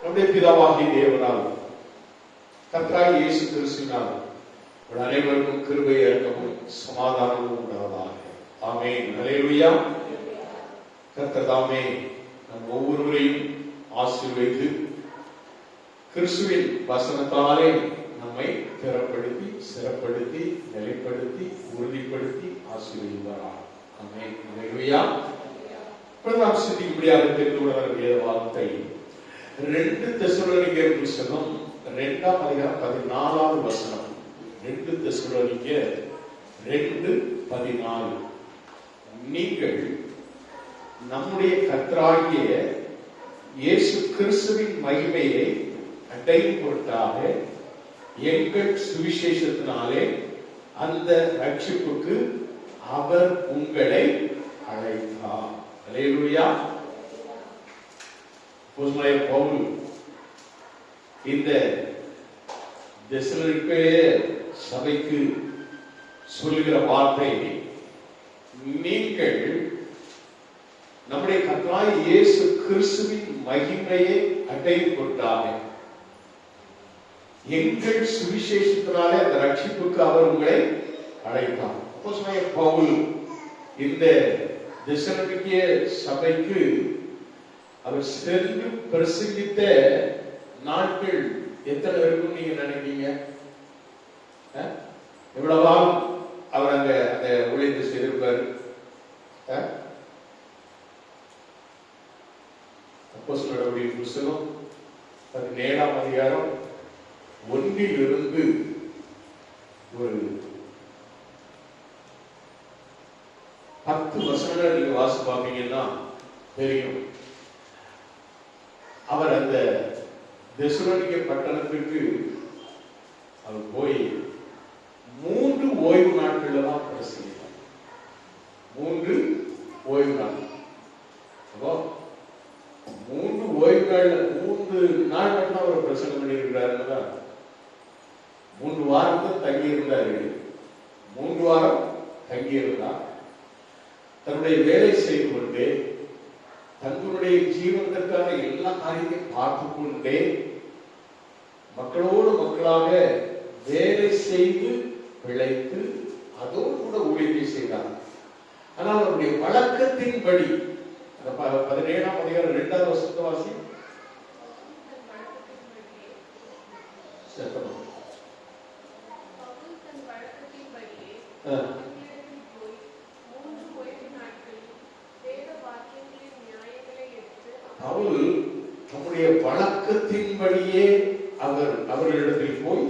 நம்முடைய பிதாவாகிய தேவனால் கர்த்தராகிய இயேசு கிறிஸ்துவினால் அனைவருக்கும் கிருபை இரக்கமும் சமாதானமும் உண்டாவதாக. ஆமென். அல்லேலூயா. கர்த்தர் தாமே நம் ஒவ்வொருவரையும் ஆசீர்வதித்து கிறிஸ்துவின் வசனத்தாலே நம்மை திறப்படுத்தி சிறப்படுத்தி நிலைப்படுத்தி உறுதிப்படுத்தி ஆசீர்வதிப்பாராக. ஆமென். அல்லேலூயா. நாம் சிந்திக்கும்படியாக தெரிந்து கொள்ள வேண்டிய வார்த்தை 2 தெசலோனிக்கேயர் புத்தகம் 2ஆம் அதிகாரம் 14வது வசனம். 2 தெசலோனிக்கேயர் 2:14. நீங்கள் நம்முடைய கர்த்தராகிய இயேசு கிறிஸ்துவின் மகிமையை அடையும் பொருட்டாக எங்கள் சுவிசேஷத்தினாலே அந்த ரட்சிப்புக்கு அவர் உங்களை அழைத்தார். அல்லேலூயா. அப்போஸ்தலனாகிய பவுல் இந்த தெசலோனிக்கேயர் சபைக்கு சொல்லுகிற வார்த்தை, நீங்கள் நம்முடைய கர்த்தராகிய இயேசு கிறிஸ்துவின் மகிமையை அடையும் பொருட்டாக எங்கள் சுவிசேஷத்தினாலே அந்த ரட்சிப்புக்கு அவர் உங்களை அழைத்தார். அப்போஸ்தலனாகிய பவுல் இந்த தெசலோனிக்கேயர் சபைக்கு அவர் சென்று பிரசங்கித்த நாட்கள் எத்தனை இருக்கும் நீங்க நினைக்கிறீங்க? எவ்வளவா அவர் அங்க அந்த ஊழியத்தை செய்திருப்பார்? அப்போஸ்தலர்களுடைய புத்தகம் 17ஆம் அதிகாரம் 1 ஒரு 10 வசனங்கள் நீங்க வாசி பார்ப்பீங்கன்னா தெரியும். அவர் அந்த தெசலோனிக்கே பட்டணத்திற்கு அவர் போய் 3 ஓய்வு நாட்கள்ல தான் பிரசங்கித்தார். 3 ஓய்வு நாள். அப்போ 3 ஓய்வு நாள்ல 3 நாள் மட்டும் அவர் பிரசங்கம் பண்ணியிருக்கிறாருன்னா 3 வாரத்தில் தங்கி இருந்தாரு. 3 வாரம் தங்கி இருந்தார். தன்னுடைய வேலை செய்து கொண்டே தங்களுடைய ஜீவனத்திற்கான எல்லா காரியத்தையும் பார்த்து கொண்டே மக்களோடு மக்களாக வேலை செய்து பிழைத்து அதோடு கூட ஊழியத்தை செய்தார். ஆனால் அவருடைய வழக்கத்தின்படி 17ஆம் அதிகாரம் 2வது வசனத்தை வாசி. பவுல் தம்முடைய வழக்கத்தின்படியே அவர்களிடத்தில் போய்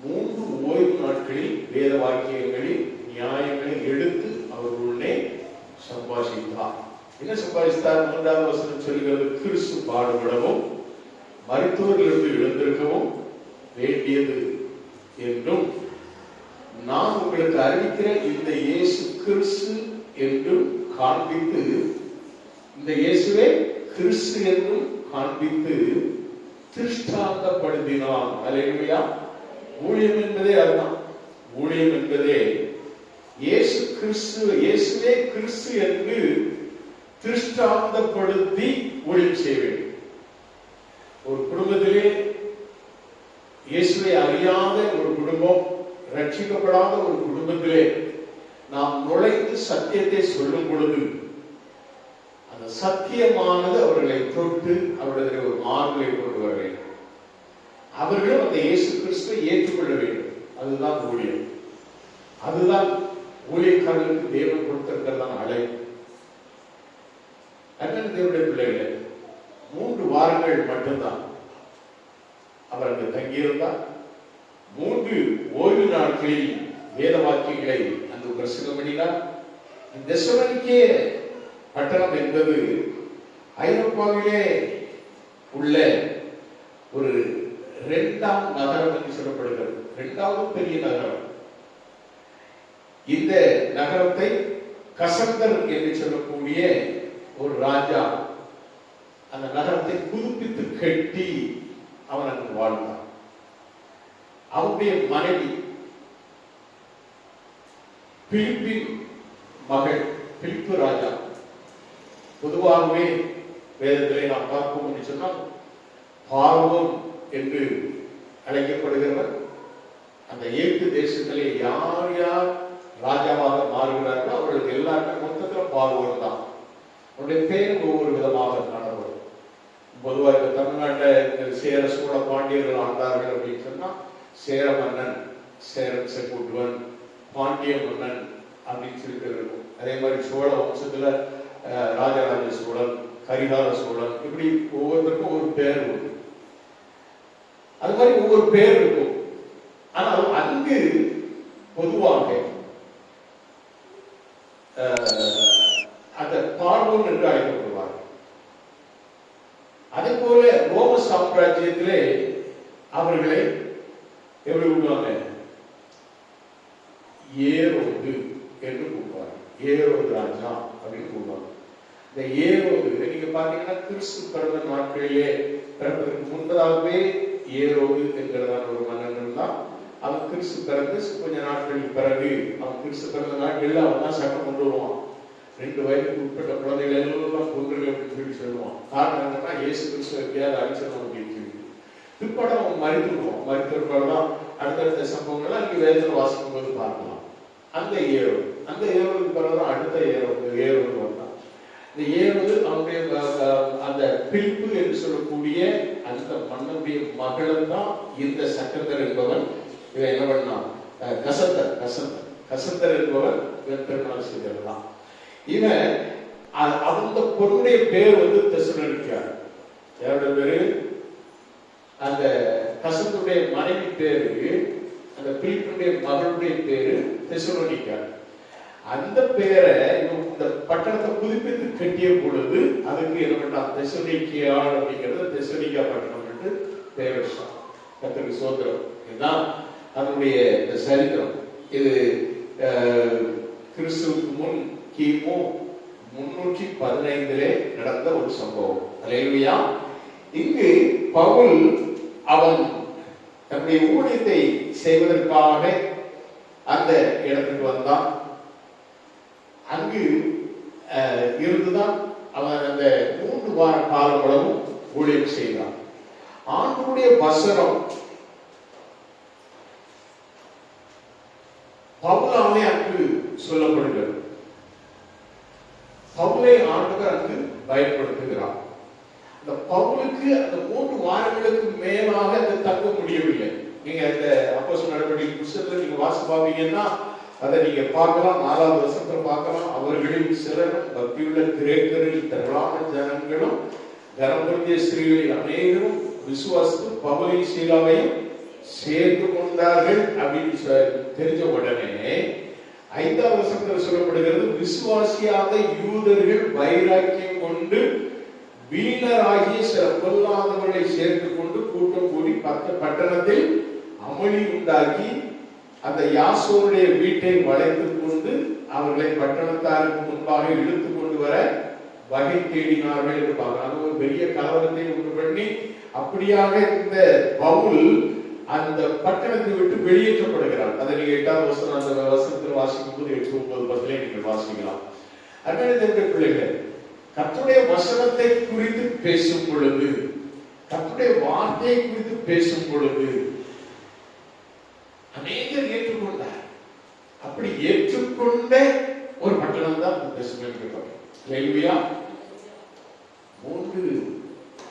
3 ஓய்வு நாட்களில் வேத வாக்கியங்களில் நியாயங்களை எடுத்து அவர்களுடனே சம்பாஷித்தார். என்ன சம்பாஷித்தார்? 3வது வசனம் சொல்கிறது, கிறிஸ்து பாடுபடவும் மருத்துவர்களிருந்து எழுந்திருக்கவும் வேண்டியது என்றும் நான் உங்களுக்கு அறிவிக்கிற இந்த இயேசு கிறிஸ்து என்றும் காண்பித்து, இந்த இயேசுவே கிறிஸ்து என்றும் காண்பித்து திருஷ்டாந்தப்படுத்தினான். அல்லேலூயா. ஊழியம் என்பதே அதுதான். ஊழியம் என்பதே இயேசு கிறிஸ்து, இயேசுவே கிறிஸ்து என்று திருஷ்டாந்தப்படுத்தி ஊழியம் செய்ய வேண்டும். ஒரு குடும்பத்திலே இயேசுவை அறியாத ஒரு குடும்பம், ரட்சிக்கப்படாத ஒரு குடும்பத்திலே நாம் நுழைந்து சத்தியத்தை சொல்லும் பொழுது அந்த சத்தியமானது அவர்களை தொட்டு அவர்களிடத்தில் ஒரு மாறுதலை கொண்டு வர வேண்டும். அவர்களும் அந்த இயேசு கிறிஸ்துவை ஏற்றுக்கொள்ள வேண்டும். அதுதான் ஊழியம். அதுதான் ஊழியக்காரர்களுக்கு தேவன் கொடுத்திருக்கிறதான அழைப்பு. அண்ணன் தேவனுடைய பிள்ளைகள் 3 வாரங்கள் மட்டும்தான் அவர் அங்கு தங்கியிருந்தார். 3 ஓய்வு நாட்களில் வேத வாக்கியங்களை அங்கு பிரசங்கம் பண்ணினார். தெசலோனிக்கே பட்டணம் என்பது ஐரோப்பாவிலே உள்ள ஒரு 2ஆம் நகரம் என்று சொல்லப்படுகிறது. 2வது பெரிய நகரம். இந்த நகரத்தை கசந்தர் என்று சொல்லக்கூடிய ஒரு ராஜா அந்த நகரத்தை புதுப்பித்து கட்டி அவன் அங்கு வாழ்ந்தான். அவனுடைய மனைவி பிலிப்பின் மகள் பிலிப்பு ராஜா. பொதுவாகவே வேதத்திலே நாம் பார்ப்போம் என்று சொன்னால் பார்வோன் என்று அழைக்கப்படுகிறவர். அந்த ஏற்று தேசத்திலே யார் யார் ராஜாவாக மாறுகிறார்களோ அவர்களுக்கு எல்லாருமே மொத்தத்தில் பார்வோன் தான். அவருடைய பேர் ஒவ்வொரு விதமாக காணப்படும். பொதுவாக இந்த தமிழ்நாட்டில் சேர சோழ பாண்டியர்கள் ஆண்டார்கள் அப்படின்னு சொன்னா சேர மன்னன், சேரன் செங்குட்டுவன், பாண்டிய மன்னன் அப்படின்னு சொல்லிட்டு இருக்கும். அதே மாதிரி சோழ வம்சத்துல ராஜராஜ சோழன், கரிகால சோழன், இப்படி ஒவ்வொருத்தருக்கும் ஒரு பேர் உண்டு. அது மாதிரி ஒவ்வொரு பேர் இருக்கும். ஆனால் அங்கு பொதுவாக அந்த பார்வோன் என்று அழைக்கப்படுவார். அதே போல ரோம சாம்ராஜ்யத்திலே அவர்களை எப்படி கூப்பிடுவாங்க? ஏரோது என்று கூப்பிடுவாங்க. ஏரோது ராஜா அப்படின்னு கூப்பிடுவாங்க. இந்த ஏரோது நீங்க பாத்தீங்கன்னா கிறிஸ்து பிறந்த நாட்களிலே பிறப்பதற்கு முன்பதாகவே ஏரோது என்கிறதான ஒரு மன்னன் இருந்தான். அவன் கிறிஸ்து பிறந்து கொஞ்ச நாட்களுக்கு பிறகு அவன் கிறிஸ்து பிறந்த நாட்களில் அவன் தான் சட்டம் கொண்டு வருவான். 2 வயதுக்கு உட்பட்ட குழந்தைகள் எல்லாம் கொன்றுகள் அப்படின்னு சொல்லி சொல்லுவான். காரணம் என்னன்னா இயேசு கிறிஸ்துவ எப்படியாவது அழிச்சிடணும் அப்படின்னு சொல்லி. பிற்பாடு அவன் மறித்துடுவான். மறித்திருப்பால்தான் அடுத்தடுத்த சம்பவங்கள்லாம் இங்கே வேதத்தில் வாசிக்கும் போது பார்க்கலாம். அந்த ஏரோது, அந்த ஏரோதுக்கு பிறகுதான் அடுத்த ஏரோது வந்தான். இந்த ஏரோது அவனுடைய அந்த பிலிப்பு என்று சொல்லக்கூடிய அந்த மன்னனுடைய மகளும் தான் இந்த சக்கந்தர் என்பவன். இவன் என்ன பண்ணான்? கசந்தர் என்பவன் இவன் திருமணம் செய்தவன். இவன் அந்த பொருளுடைய பேர் வந்து தெசலோனிக்கா. யாருடைய பேரு? அந்த கசந்தருடைய மனைவி பேரு, அந்த பிலிப்புடைய மகளுடைய பேரு தெசலோனிக்கா. அந்த பேரை இந்த பட்டணத்தை புதுப்பித்து கட்டிய பொழுது அதுக்கு என்ன பண்ணான்? தெசலோனிக்கா அப்படிங்கிறது தெசலோனிக்கா பட்டணம் என்று பெயர் வச்சான். கர்த்தருக்கு ஸ்தோத்திரம். இதுதான் அதனுடைய சரித்திரம். இது கிறிஸ்துவுக்கு முன் கிமு 315 நடந்த ஒரு சம்பவம். அல்லேலூயா. இங்கு பவுல் அவன் தன்னுடைய ஊழியத்தை செய்வதற்காக அந்த இடத்துக்கு வந்தான். அங்கு இருந்துதான் அவன் அந்த 3 வார காலம் அளவும் ஊழியம் செய்தான். ஆண்டுடைய வசனம் பவுலாலே அங்கு சொல்லப்படுகிறது. பவுலை ஆண்டவர் அங்கு பயன்படுத்துகிறார். அந்த பவுலுக்கு அந்த 3 வாரங்களுக்கு மேலாக அது தங்க முடியவில்லை. நீங்க இந்த அப்போஸ்தலர் நடவடிக்கை புத்தகத்துல நீங்க வாசி பாப்பீங்கன்னா அதை நீங்க பார்க்கலாம். 4வது வசனத்துல பார்க்கலாம். அவர்களில் சிலரும் பக்தியுள்ள கிரேக்கரில் திரளான ஜனங்களும் கனம்பொருந்திய ஸ்திரீகளில் அநேகரும் விசுவாசித்து பவுலையும் சீலாவையும் சேர்ந்து கொண்டார்கள் அப்படின்னு தெரிஞ்ச உடனே 5வது வசனத்தில் சொல்லப்படுகிறது, விசுவாசியாத யூதர்கள் வைராக்கியம் கொண்டு வீணராகிய சில பொல்லாதவர்களை சேர்த்து கொண்டு கூட்டம் கூடி பட்டணத்தில் அமளி உண்டாக்கி அந்த யாசோனுடைய வீட்டை வளைத்துக் கொண்டு அவர்களை பட்டணத்தாருக்கு முன்பாக இழுத்து கொண்டு வர வகை தேடினார்கள் என்று பார்க்கலாம். ஒரு பெரிய கலவரத்தை உண்டு பண்ணி அப்படியாக இந்த பவுல் அந்த பட்டணத்தை விட்டு வெளியேற்றப்படுகிறார். அதை நீங்க 8வது வசனம் அந்த வசனத்தில் வாசிக்கும் போது 8:9-10 நீங்கள் வாசிக்கலாம். அருமையான பிள்ளைகள், கர்த்தருடைய வசனத்தை குறித்து பேசும் பொழுது, கர்த்தருடைய வார்த்தையை குறித்து பேசும் பொழுது அநேகர் ஏற்றுக்கொண்டார். அப்படி ஏற்றுக்கொண்ட ஒரு பட்டணம் தான் அல்லேலூயா. 3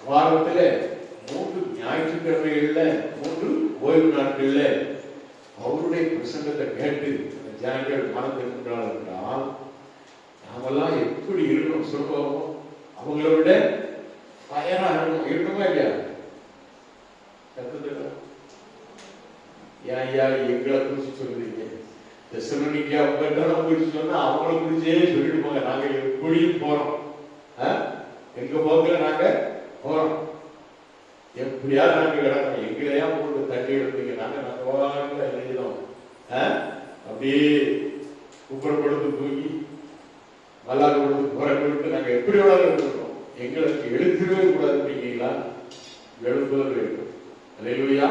வாரத்துல 3 ஞாயிற்றுக்கிழமைகள்ல 3 ஓய்வு நாட்கள்ல அவருடைய பிரசங்கத்தை கேட்டு ஜனங்கள் மனம் திரும்பினார்கள் என்றால் நாமெல்லாம் எப்படி இருக்கணும் சொல்லுவோம்? அவங்கள விட பயனா இருக்கணுமா இல்லையா? ஏன் ஐயா எங்களை குறிச்சு சொல்றீங்க? தெசலோனிக்கா குறிச்சு சொன்னா அவங்கள குறிச்சே சொல்லிட்டு போங்க. நாங்க எப்படியும் போறோம், எங்க போக்குல நாங்க போறோம். எப்படியாவது நாங்க கிடக்கணும். எங்களையா போட்டு தட்டி எடுப்பீங்க. நாங்க எழுதினோம் அப்படியே குப்பரப்படுத்து தூக்கி மல்லாடு கொடுத்து புறப்பட்டு நாங்க எப்படி வேணாலும் இருக்கோம். எங்களுக்கு எழுத்துவே கூடாது அப்படிங்களா? எழுப்புதல் வேண்டும். அல்லேலூயா.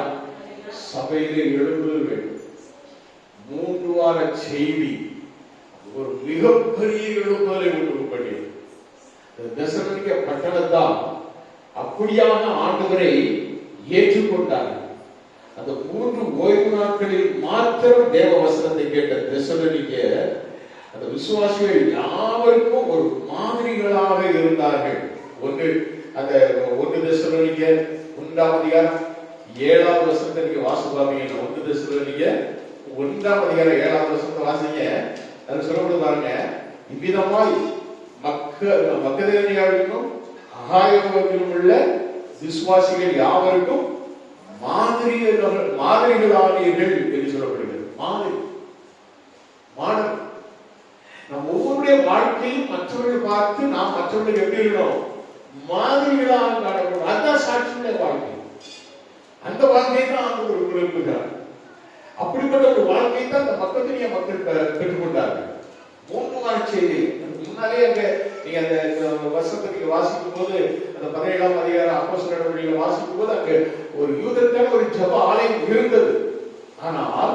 சபையிலே எழுப்புதல் வேண்டும். 3 வார செய்தி ஒரு மிகப்பெரிய எழுப்புதலை உண்டு பண்ணியது. தெசலோனிக்கா பட்டணத்தால் அப்படியான ஆண்டவரை ஏற்றுக்கொண்டார்கள். அந்த 3 ஓய்வு நாட்களில் மாத்திரம் தேவ வசனத்தை கேட்ட தெசலோனிக்கேயர் அந்த விசுவாசிகள் யாவருக்கும் ஒரு மாதிரிகளாக இருந்தார்கள். அந்த 1 தெசலோனிக்கேயர் 1ஆம் அதிகாரம் 7வது வசனத்தை நீங்க வாசிச்சு பாப்பீங்க. 1 தெசலோனிக்கேயர் 1ஆம் அதிகாரம் 7வது வசனத்தை வாசிங்க. அது சொல்லப்படுது பாருங்க, இவ்விதமாய் மக்கெதோனியாவிலும் அகாயாவிலும் உள்ள விசுவாசிகள் யாவருக்கும் மாதிரிகளானீர்கள் என்று சொல்லப்படுகிறது. மாடல். நம் ஒவ்வொருடைய வாழ்க்கையும் மற்றவர்கள் பார்த்து நாம் மற்றவர்களுக்கு எப்படி இருக்கணும்? மாதிரிகளாக காணப்படும். அதுதான் சாட்சியுடைய வாழ்க்கை. அந்த வாழ்க்கையை தான் ஆண்டவர் விரும்புகிறார். அப்படிப்பட்ட ஒரு வாழ்க்கையை தான் அந்த மக்கள் பெற்றுக்கொண்டார்கள். 3 வார செய்தி முன்னாலே அங்க நீங்க அந்த வருஷத்தை நீங்க வாசிக்கும் போது அந்த 17ஆம் அதிகாரம் அப்போஸ்தலர் நடவடிக்கைகளை வாசிக்கும் போது அங்க ஒரு யூதருக்கான ஒரு ஜெப ஆலயம் இருந்தது. ஆனால்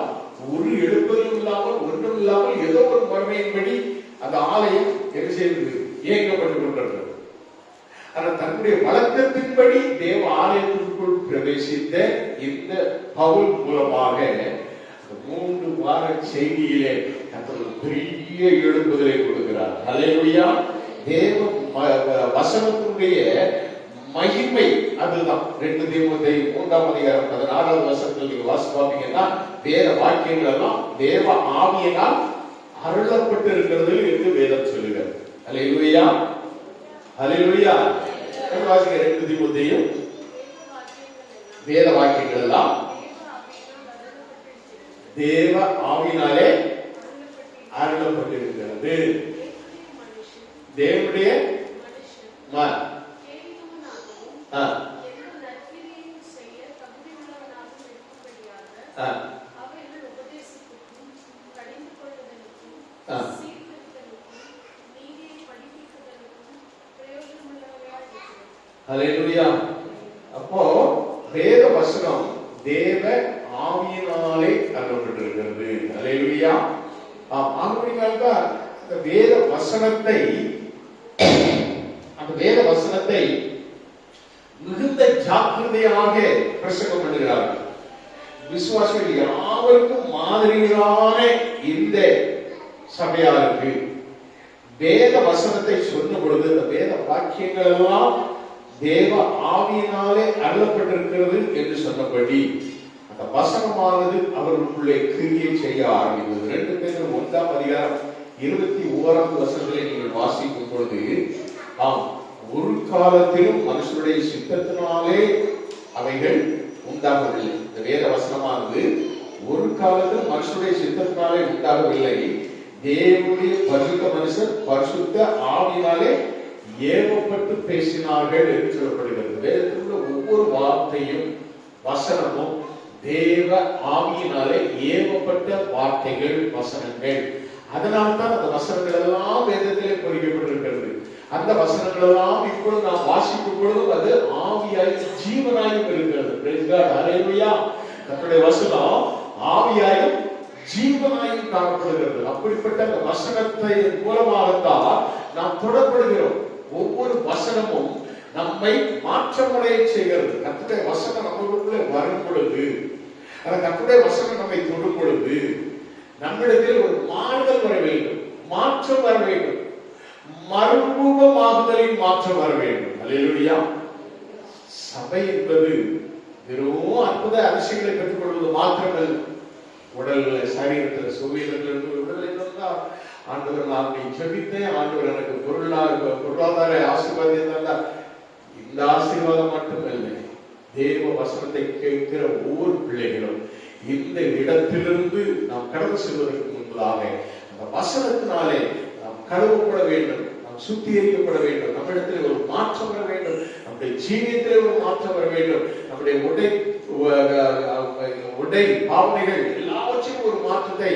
ஒரு எழுப்பதும் இல்லாமல் ஒன்றும் இல்லாமல் ஏதோ ஒரு முறைமையின்படி அந்த ஆலயம் என்ன செய்தது? இயக்கப்பட்டு கொண்டிருந்தது. ஆனால் தன்னுடைய வழக்கத்தின்படி தேவ ஆலயத்திற்குள் பிரவேசித்த இந்த பவுல் மூலமாக 3 வார செய்தியிலே பெரிய எழுப்புதலை கொடுக்கிறார். ஹல்லேலூயா. தேவ வசனத்தினுடைய மகிமை அதுதான். 2 தீமோத்தேயு 3ஆம் அதிகாரம் 16வது வசனத்தில் நீங்க வாசிச்சு பாத்தீங்கன்னா வேத வாக்கியங்கள் எல்லாம் தேவ ஆவியினால் அருளப்பட்டு இருக்கிறது என்று வேதம் சொல்லுகிறது. ஹல்லேலூயா. ஹல்லேலூயா. வாசிக்க 2 தீமோத்தேயு வேத வாக்கியங்கள் எல்லாம் தேவ ஆவியினாலே அருளப்பட்டிருக்கிறது. தேவனுடைய ஹல்லேலூயா. அப்போ வேத வசனம் தேவ ஆவியினாலே அருளப்பட்டிருக்கிறது. ஹல்லேலூயா. ஆகையால்தான் அந்த வேத வசனத்தை மிகுந்த ஜாக்கிரதையாக பிரசங்கம் பண்ணுகிறார்கள். விசுவாசிகள் யாவருக்கும் மாதிரியான இந்த சபையாருக்கு வேத வசனத்தை சொன்ன பொழுது அந்த வேத வாக்கியங்கள் எல்லாம் தேவ ஆவியினாலே அருளப்பட்டிருக்கிறது என்று சொன்னபடி அந்த வசனமானது அவர்களுக்குள்ளே கிரியை செய்ய ஆரம்பித்தது. 2 பேரும் 1ஆம் அதிகாரம் 21வது வசனத்திலே நீங்கள் வாசிக்கும் பொழுது, ஒரு காலத்திலும் மனுஷனுடைய சித்தத்தினாலே அவைகள் உண்டாகவில்லை. இந்த வேத வசனமானது ஒரு காலத்திலும் மனுஷனுடைய சித்தத்தினாலே உண்டாகவில்லை. தேவனுடைய பரிசுத்த மனுஷர் பரிசுத்த ஆவியினாலே ஏவப்பட்டு பேசினார்கள் என்று சொல்லப்படுகிறது. வேதத்தில் உள்ள ஒவ்வொரு வார்த்தையும் வசனமும் தேவ ஆவியினாலே ஏவப்பட்ட வார்த்தைகள், வசனங்கள். அதனால்தான் அந்த வசனங்கள் எல்லாம் வேதத்திலே பொறிக்கப்பட்டிருக்கிறது. அந்த வசனங்கள் எல்லாம் இப்பொழுது நாம் வாசிக்கும் பொழுதும் அது ஆவியாயும் ஜீவனாயும் இருக்கிறது. கர்த்தருடைய வசனம் ஆவியாயும் ஜீவனாயும் காணப்படுகிறது. அப்படிப்பட்ட அந்த வசனத்தை மூலமாகத்தான் நாம் தொடப்படுகிறோம். ஒவ்வொரு வசனமும் நம்மை மாற்றமடைய செய்கிறது. கர்த்தருடைய வசனம் நம்மளுக்குள்ளே வரும் பொழுது, அந்த கர்த்தருடைய வசனம் நம்மை தொடும் பொழுது நம்மிடத்தில் ஒரு மாறுதல் வர வேண்டும், மாற்றம் வர வேண்டும், மறுரூபமாகுதலின் மாற்றம் வர வேண்டும். அல்லேலூயா. சபை என்பது வெறும் அற்புத அதிசயங்களை பெற்றுக் கொள்வது மாத்திரமல்ல. உடல் சரீரத்தில் சுவீனங்கள் உடல் என்னன்னா ஆண்டவர் நான் நீ ஜெபித்தேன், ஆண்டவர் எனக்கு பொருளாதார ஆசீர்வாதம் தந்தார். இந்த ஆசீர்வாதம் மட்டுமல்ல, தேவ வசனத்தை கேட்கிற ஒவ்வொரு பிள்ளைகளும் இந்த இடத்திலிருந்து நாம் கடந்து செல்வதற்கு முன்பதாக அந்த வசனத்தினாலே நாம் கழுவப்பட வேண்டும், நாம் சுத்திகரிக்கப்பட வேண்டும், நம்மிடத்தில் ஒரு மாற்றம் வர வேண்டும், நம்முடைய ஜீவியத்திலே ஒரு மாற்றம் வர வேண்டும், நம்முடைய உடை பாவனைகள் எல்லாவற்றையும் ஒரு மாற்றத்தை,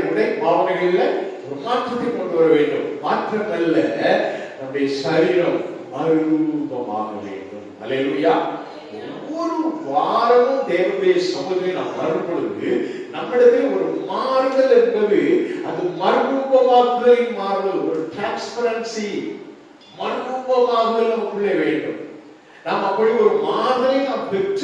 உடை பாவனைகள்ல ஒரு மாற்றத்தை கொண்டு வர வேண்டும். மாற்றம் அல்ல, நம்முடைய சரீரம் மறுரூபமாக வேண்டும். அல்லேலூயா. ஒவ்வொரு வாரமும் தேவனுடைய சமூகத்தில் நாம் வரும் பொழுது நம்மிடத்தில் ஒரு மாறுதல் என்பது அது மறுரூபமாக்குதலின் மாறுதல், ஒரு டிரான்ஸ்பரன்சி, மறுரூபமாகுதல் நமக்குள்ளே வேண்டும். நாம் அப்படி ஒரு மாறுதலை நாம் பெற்று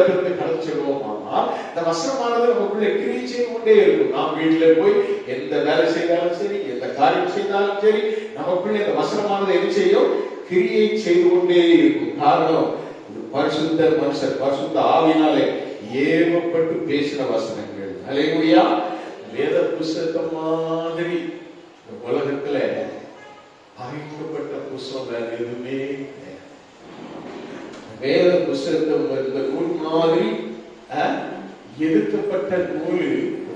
இடத்திலிருந்து கடந்து செல்வோம். ஆனால் இந்த வசனமானது நமக்குள்ளே கிரியை செய்து கொண்டே இருக்கும். நாம் வீட்டில போய் எந்த வேலை செய்தாலும் சரி, எந்த காரியம் செய்தாலும் சரி, நமக்குள்ளே இந்த வசனமானது என்ன செய்யும்? கிரியை செய்து கொண்டே இருக்கும். காரணம், பரிசுத்த மனுஷர் பரிசுத்த ஆவியினாலே ஏவப்பட்டு பேசின வசனங்கள். அல்லேலூயா. வேத புஸ்தகம் மாதிரி உலகத்துல அறிவிக்கப்பட்ட புஸ்தகம் வேற எதுவுமே கிடையாது. வேத புஸ்தகம் நூல் மாதிரி எதிர்க்கப்பட்ட நூல்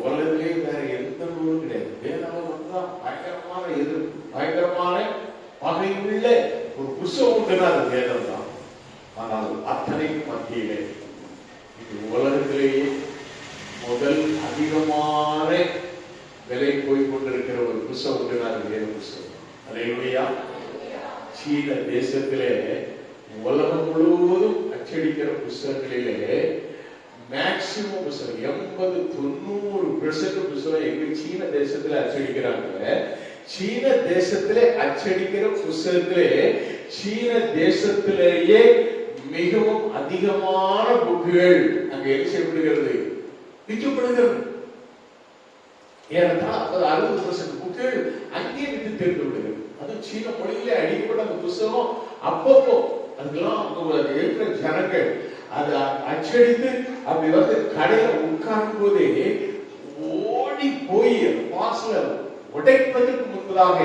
உலகத்திலே வேற எந்த நூலும் கிடையாது. வேதம் தான் பயங்கரமான எதிர்ப்பு, பயங்கரமான பகையுள்ள ஒரு புஸ்தகம் உண்டுன்னா அது வேதம் தான். ஆனால் அத்தனைக்கு மத்தியிலே இது உலகத்திலேயே முதல் அதிகமான விலை போய் கொண்டிருக்கிற ஒரு புஸ்தகம் உண்டுன்னா அது வேத புஸ்தகம். அல்லேலூயா. சீன தேசத்திலே உலகம் முழுவதும் அச்சடிக்கிற புஸ்தகங்களிலே மேக்சிமம் புஸ்தகம் 80-90% புஸ்தகம் எங்க சீன தேசத்துல அச்சடிக்கிறாங்க. சீன தேசத்திலே அச்சடிக்கிற புஸ்தகத்திலே சீன தேசத்திலேயே மிகவும் அதிகமான புக்குகள் அங்க என்ன செய்யப்படுகிறது? விற்கப்படுகிறது. ஏனென்றால் 60% புக்குகள் அங்கே விட்டு தெரிந்து விடுகிறது. அது சீன மொழியிலே அடிக்கப்பட்ட அந்த புஸ்தகம் அப்பப்போ அதுக்கெல்லாம் இருக்கிற ஜனங்கள் அதை அச்சடித்து அப்படி வந்து கடையில உட்கார்ந்து போதே ஓடி போய் வாசல உடைப்பதற்கு முன்பதாக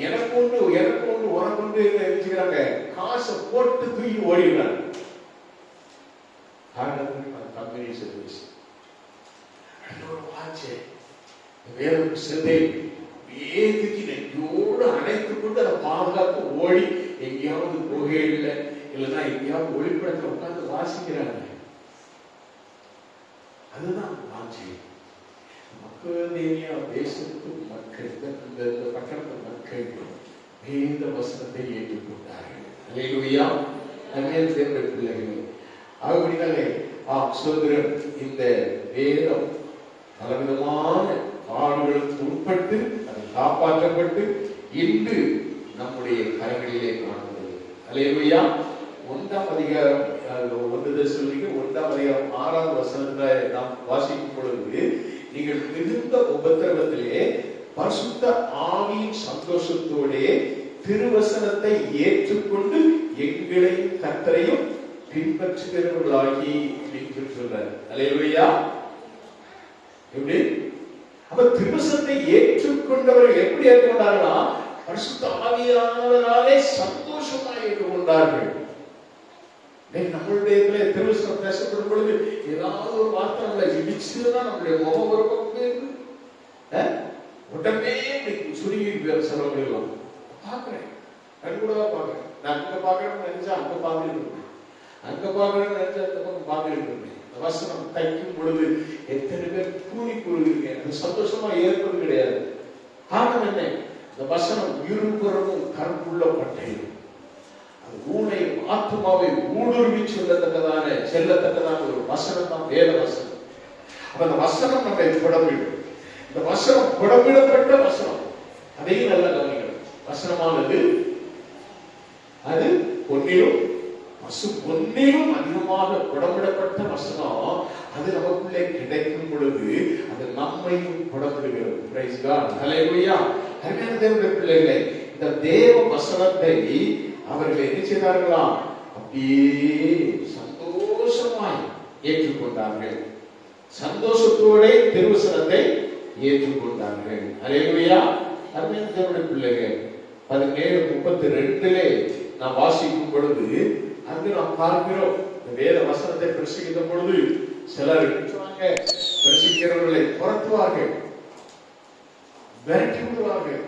எனக்கு ஒன்று உனக்கு ஒன்று நினைச்சுக்கிறாங்க. காசை போட்டு தூக்கி ஓடிடுறாங்க. கம்பெனி சர்வீஸ் வேற புத்தகத்தை ஏதுக்கு நெஞ்சோடு அணைத்துக் கொண்டு அதை பாதுகாத்து ஓடி எங்கேயாவது போகே இல்லை, இல்லைன்னா எங்கேயாவது ஒளிப்படத்தில் உட்கார்ந்து வாசிக்கிறாங்க. அதுதான் வாஞ்சி. மக்களேனியா தேசத்து மக்கள், இந்த பட்டணத்து மக்கள் வேத வசனத்தை ஏற்றுக்கொண்டார்கள். அல்லேலூயா. அன்னைய தேவனுடைய பிள்ளைகளே, அப்படினாலே சோதரன் இந்த வேதம் பலவிதமான பாடுகளுக்கு உட்பட்டு அது காப்பாற்றப்பட்டு இன்று நம்முடைய கரங்களிலே காணப்படுகிறது. அல்லேலூயா. 1ஆம் அதிகாரம் 1 தெசலோனிக்கேயர் 1ஆம் அதிகாரம் 6வது வசனத்தை நாம் வாசிக்கும் பொழுது, நீங்கள் மிகுந்த உபத்திரவத்திலே பரிசுத்த ஆவியின் சந்தோஷத்தோடே திருவசனத்தை ஏற்றுக்கொண்டு எங்களையும் கர்த்தரையும் பின்பற்றுகிறவர்களாகி சொல்றார். அல்லேலூயா. எப்படி? அப்ப திருவசனத்தை ஏற்றுக்கொண்டவர்கள் எப்படி ஏற்றுக்கொண்டார்களா? பரிசுத்த ஆவியானவராலே சந்தோஷமாக ஏற்றுக்கொண்டார்கள். நம்மளுடைய திருவசனம் பேசப்படும் பொழுது ஏதாவது ஒரு வார்த்தை நம்மளை இடிச்சுதான் நம்மளுடைய முகம் ஒரு பக்கம் உடனே சுருங்கி சொல்ல முடியலாம். பாக்குறேன், கண்கூடவா பாக்குறேன். நான் அங்க பாக்குறேன்னு நினைச்சா அங்க பாத்துட்டு இருக்கேன், அங்க பாக்குறேன்னு நினைச்சா அந்த பக்கம் பாத்துட்டு இருக்கேன். வசனம் தைக்கும் பொழுது எத்தனை பேர் கூலி கூறுகிறீங்க? அது சந்தோஷமா ஏற்பது கிடையாது. காரணம் என்ன? இந்த வசனம் இருபுறமும் கருப்புள்ள பட்டையும் அது ஊனை ஆத்மாவை ஊடுருவி செல்லத்தக்கதான ஒரு வசனம் தான் வேத வசனம். அப்ப அந்த வசனம் நம்ம புடமிடும். இந்த வசனம் புடமிடப்பட்ட வசனம். அதையும் நல்லா கவனிக்கணும். வசனமானது அது பொன்னிலும் பொன்னிலும் அதிகமாக புடமிடப்பட்ட வசனம். அது நமக்குள்ளே கிடைக்கும் பொழுது அது நம்மையும் புடமிடுகிறது. Price God. ஹல்லேலூயா. அருமையான தேவனுடைய பிள்ளைகளே, இந்த தேவ வசனத்தை அவர்கள் என்ன செய்தார்களாம்? அப்படியே சந்தோஷமாய் ஏற்றுக்கொண்டார்கள். சந்தோஷத்தோட திருவசனத்தை ஏற்றுக்கொண்டார்கள். அல்லேலூயா. அருமையான தேவனுடைய பிள்ளைகளே, 17:32 நாம் வாசிக்கும் பொழுது அங்கு நாம் பார்க்கிறோம், வேத வசனத்தை பிரசங்கித்த பொழுது சிலர் பிரசங்கிக்கிறவர்களை துரத்துவார்கள், விரட்டி விடுவார்கள்.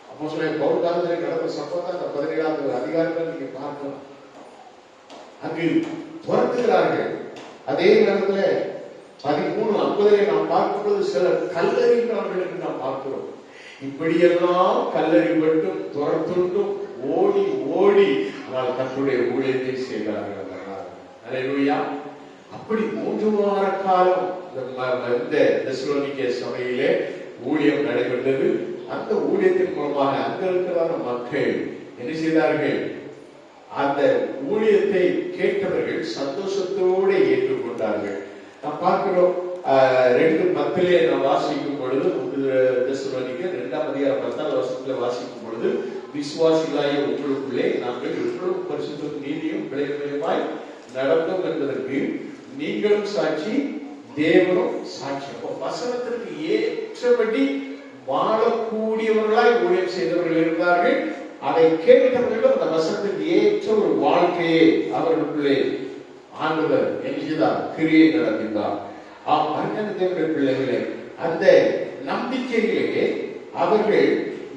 அப்போஸ்தலர் பவுல் காலத்திலே நடந்த சம்பவத்தை அந்த 17ஆவது அதிகாரத்தில் நீங்க பார்க்கலாம். அங்கு துரத்துகிறார்கள். அதே நேரத்தில் 13:50 நாம் பார்க்கும்போது சிலர் கல்லறிகிறார்கள் என்று நாம் பார்க்கிறோம். இப்படியெல்லாம் கல்லறிபட்டும் துரத்துண்டும் ஓடி ஓடி ஆனால் தன்னுடைய ஊழியத்தை செய்தார்கள். அல்லேலூயா. அப்படி 3 வார காலம் இந்த தெசலோனிக்கே சபையிலே ஊழியம் நடைபெற்றது. அந்த ஊழியத்தின் மூலமாக அங்க இருக்கிற மக்கள் என்ன செய்தார்கள்? அந்த ஊழியத்தை கேட்டவர்கள் சந்தோஷத்தோடு ஏற்றுக்கொண்டார்கள். நாம் பார்க்கிறோம் 2:10 நாம் வாசிக்கும் பொழுது, 2:10 வாசிக்கும் பொழுது, விசுவாசிகளாகிய உங்களுக்குள்ளே நாங்கள் எப்பொழுதும் பரிசுத்தமும் நீதியும் விளைவுமாய் நடந்தோம் என்பதற்கு நீங்களும் சாட்சி, தேவனும் சாட்சி. வசனத்திற்கு ஏற்றபடி வாழக்கூடியவர்களாய் ஊழியம் செய்தவர்கள் இருந்தார்கள். அதை கேட்டவர்கள் அந்த வசனத்துக்கு ஏற்ற ஒரு வாழ்க்கையை அவர்களுக்குள்ளே ஆண்டவர் என்கிறார், கிரியை நடத்தினார். தேவனுடைய பிள்ளைகளே, அந்த நம்பிக்கையிலே அவர்கள்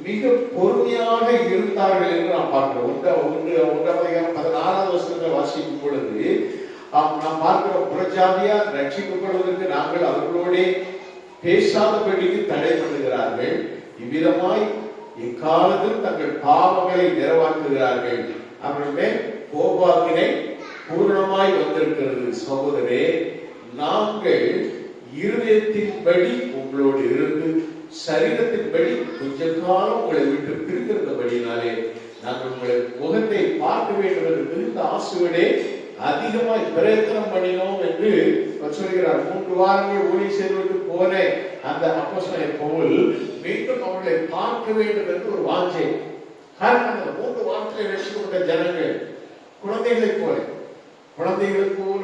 மிக பொறுமையாக இருந்தார்கள் என்று நாம் பார்க்கிறோம். 1:14 வாசிக்கும் பொழுது நாம் பார்க்கிறோம், புறஜாதியார் ரட்சிக்கப்படுவதற்கு நாங்கள் அவர்களோட பேசாதபடிக்கு தடை பண்ணுகிறார்கள். இவ்விதமாய் இக்காலத்தில் தங்கள் பாவங்களை நிறைவாக்குகிறார்கள். அவர்கள் மேல் கோபாக்கினை பூரணமாய் வந்திருக்கிறது. சகோதரே, நாங்கள் இருதயத்தின்படி உங்களோடு இருந்து சரீரத்தின்படி கொஞ்ச காலம் உங்களை விட்டு பிரிந்திருந்தபடினாலே நாங்கள் உங்களை முகத்தை பார்க்க வேண்டும் என்று மிகுந்த ஆசையோட அதிகமாய் பிரயத்தனம் பண்ணினோம் என்று சொல்கிறார். 3 வாரங்கள் ஊழியம் செய்துவிட்டு போன அந்த அப்போஸ்தலனாகிய பவுல் மீண்டும் அவர்களை பார்க்க வேண்டும் என்று ஒரு வாஞ்சை. காரணம், அந்த 3 வாரத்தில் ரட்சிக்கப்பட்ட ஜனங்கள் குழந்தைகளைப் போல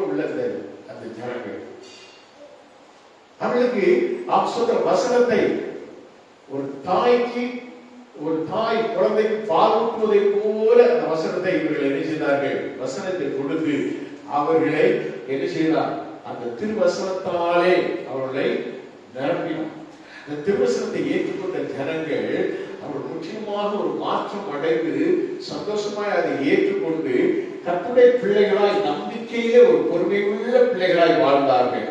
உள்ள அந்த ஜனங்கள், அவர்களுக்கு சொல்ற வசனத்தை ஒரு தாய் குழந்தைக்கு பால் ஊட்டுவதை போல அந்த வசனத்தை இவர்கள் என்ன செய்தார்கள்? வசனத்தை கொடுத்து அவர்களை என்ன செய்தார்? அந்த திருவசனத்தாலே அவர்களை நிரப்பினார். அந்த திருவசனத்தை ஏற்றுக்கொண்ட ஜனங்கள் அவர்கள் முற்றிலுமாக ஒரு மாற்றம் அடைந்து சந்தோஷமாய் அதை ஏற்றுக்கொண்டு கர்த்தருடைய பிள்ளைகளாய், நம்பிக்கையிலே ஒரு பொறுமையுள்ள பிள்ளைகளாய் வாழ்ந்தார்கள்,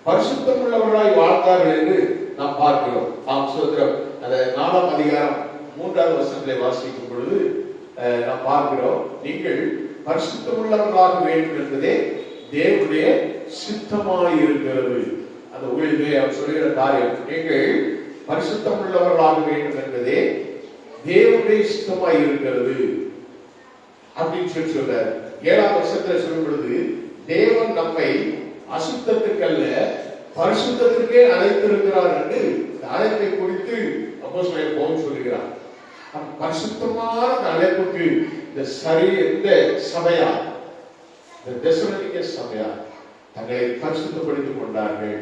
பரிசுத்தம் உள்ளவர்களாய் வாழ்ந்தார்கள் என்று நாம் பார்க்கிறோம். சோதரம் அந்த 4ஆம் அதிகாரம் 3வது வசனத்தை வாசிக்கும் பொழுது நாம் பார்க்கிறோம், நீங்கள் பரிசுத்தம் உள்ளவர்களாக வேண்டும் என்பதே தேவனுடைய சித்தமாய் இருக்கிறது. அந்த ஊழியமே அவர் சொல்லுகிற காரியம், நீங்கள் பரிசுத்தம் உள்ளவர்களாக வேண்டும் என்பதே தேவனுடைய சித்தமாய் இருக்கிறது அப்படின்னு சொல்ற 7ஆம் வசனத்தில் சொல்லும் பொழுது, தேவன் நம்மை அசுத்தத்துக்கல்ல பரிசுத்தத்திற்கே அழைத்திருக்கிறார் என்று அழைப்பை குறித்து அப்போஸ்தலன் பவுல் சொல்கிறார். பரிசுத்தமான அழைப்புக்கு இந்த சபையார், இந்த தெசலோனிக்கே சபையார் தங்களை பரிசுத்தப்படுத்திக் கொண்டார்கள்.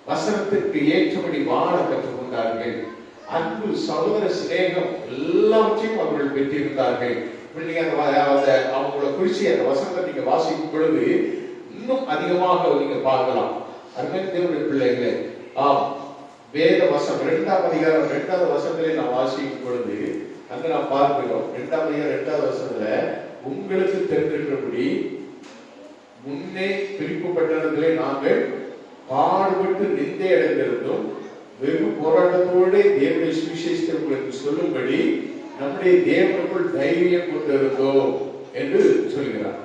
வசனத்திற்கு ஏற்றபடி வாழ கற்றுக்கொண்டார்கள். அன்பு, சகோதர சிநேகம் எல்லாவற்றையும் அவர்கள் பெற்றிருந்தார்கள். அவங்கள குறிச்சி அந்த வசனத்தை நீங்க வாசிக்கும் பொழுது இன்னும் அதிகமாக நீங்க பார்க்கலாம். அருமையான தேவனுடைய பிள்ளைகளே, வேத வசனம் 2ஆம் அதிகாரம் 2வது வசனத்திலே நான் வாசிக்கும் பொழுது அங்க நான் பார்க்கிறோம். 2ஆம் அதிகாரம் 2வது வசனத்துல, உங்களுக்கு தெரிந்திருக்கிறபடி முன்னே பிரிக்கப்பட்டதிலே நாங்கள் பாடுபட்டு நிந்தை அடைந்திருந்தோம், வெகு போராட்டத்தோடு தேவனுடைய சுவிசேஷத்தை உங்களுக்கு சொல்லும்படி நம்முடைய தேவனுக்குள் தைரியம் கொண்டிருந்தோம் என்று சொல்கிறார்.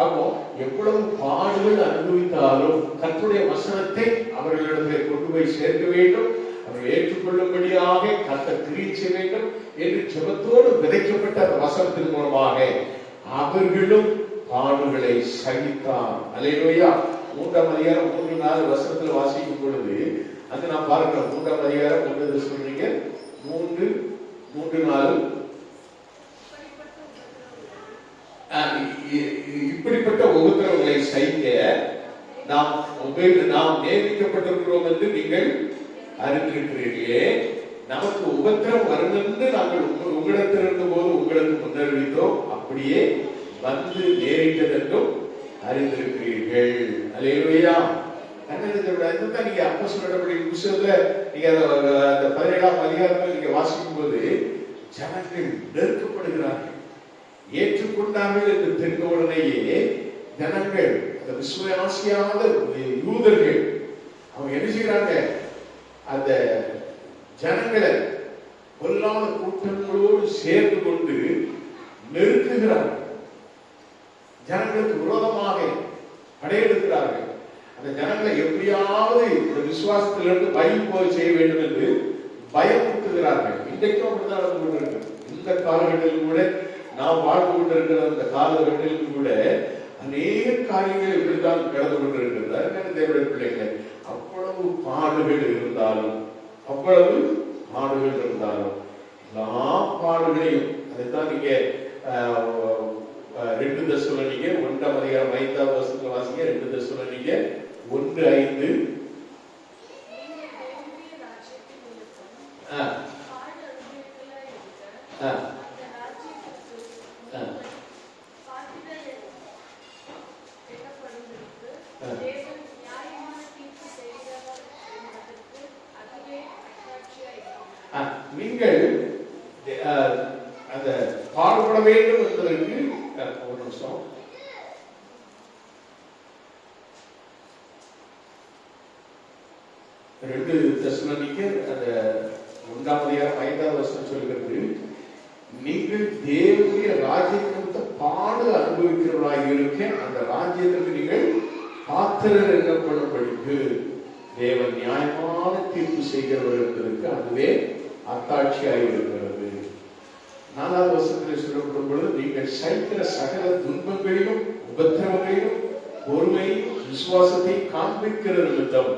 அப்போ எவ்வளவு பாடுகள் அனுபவித்தாலும் கர்த்தருடைய வசனத்தை அவர்களிடத்தில் கொண்டு போய் சேர்க்க வேண்டும், அவர்கள் ஏற்றுக்கொள்ளும்படியாக கர்த்தர் கிரியை செய்ய வேண்டும் என்று ஜெபத்தோடு விதைக்கப்பட்ட அந்த வசனத்தின் மூலமாக அவர்களும் பாடுகளை சகித்தார். அல்லேலூயா. 3ஆம் அதிகாரம் 3-4 வசனத்தில் வாசிக்கும் பொழுது அங்க நான் பார்க்கிறோம். 3ஆம் அதிகாரம் 3-4 இப்படிப்பட்ட உபத்திரவங்களை சகிக்க நாம் நியமிக்கப்பட்டிருக்கிறோம் என்று நீங்கள் அறிந்திருக்கிறீர்களே. நமக்கு உபத்திரம் வரும் என்று நாங்கள் உங்களிடத்தில் இருந்த போது உங்களுக்கு முன்னறிவித்தோம், அப்படியே வந்து நேரிட்டதென்றும் அறிந்திருக்கிறீர்கள். அல்லேலூயா. நீங்க அப்போஸ்தலர்களுடைய புத்தகத்துல நீங்க அந்த 17ஆம் அதிகாரத்தில் நீங்க வாசிக்கும் போது ஜனங்கள் நெருக்கப்படுகிறார்கள். ஏற்றுக்கொண்டார்கள் என்று தெரிந்த உடனேயே ஜனங்கள், அந்த விசுவாசியாத யூதர்கள், அவங்க என்ன செய்யறாங்க? அந்த ஜனங்களை பொல்லாத கூட்டங்களோடு சேர்ந்து கொண்டு நெருக்குகிறார்கள். ஜனங்களுக்கு விரோதமாக படையெடுக்கிறார்கள். அந்த ஜனங்களை எப்படியாவது இந்த விசுவாசத்திலிருந்து பயம் போய் செய்ய வேண்டும் என்று பயமுறுத்துகிறார்கள். இன்றைக்கும் அப்படிதான் நடந்து கொண்டிருக்கு. இந்த காலகட்டத்தில் கூட நாம் வாழ்ந்து கொண்டிருக்கிற அந்த காலகட்டத்தில் கூட அநேக காரியங்கள் இப்படித்தான் கடந்து கொண்டிருக்கிறது. தேவனுடைய பிள்ளைகள், அவ்வளவு பாடுகள் இருந்தாலும் எல்லா பாடுகளையும், அதைத்தான் நீங்க 2 தெசலோனிக்கேயர் 1:5 வாசிங்க. 2 தெசலோனிக்கேயர் 1:5. நீங்கள் அந்த பாடுபட வேண்டும் என்பதற்கு ஒரு நிமிஷம். ரெண்டு தெசலோனிக்கேயர் அந்த 1:5 சொல்கிறது, நீங்கள் தேவனுடைய ராஜ்யத்தை பாடு அனுபவிக்கிறவர்களாக இருக்க அந்த ராஜ்யத்திற்கு நீங்கள் பாத்திரர் என்னப்படும்படிக்கு தேவன் நியாயமான தீர்ப்பு செய்கிறவர் என்பதற்கு அதுவே அத்தாட்சியாக இருக்கிறது. 4வது வசனத்தில் சொல்லப்படும் பொழுது, நீங்கள் சைக்கிற சகல துன்பங்களிலும் உபத்திரவங்களிலும் பொறுமையும் விசுவாசத்தை காண்பிக்கிற நிமித்தம்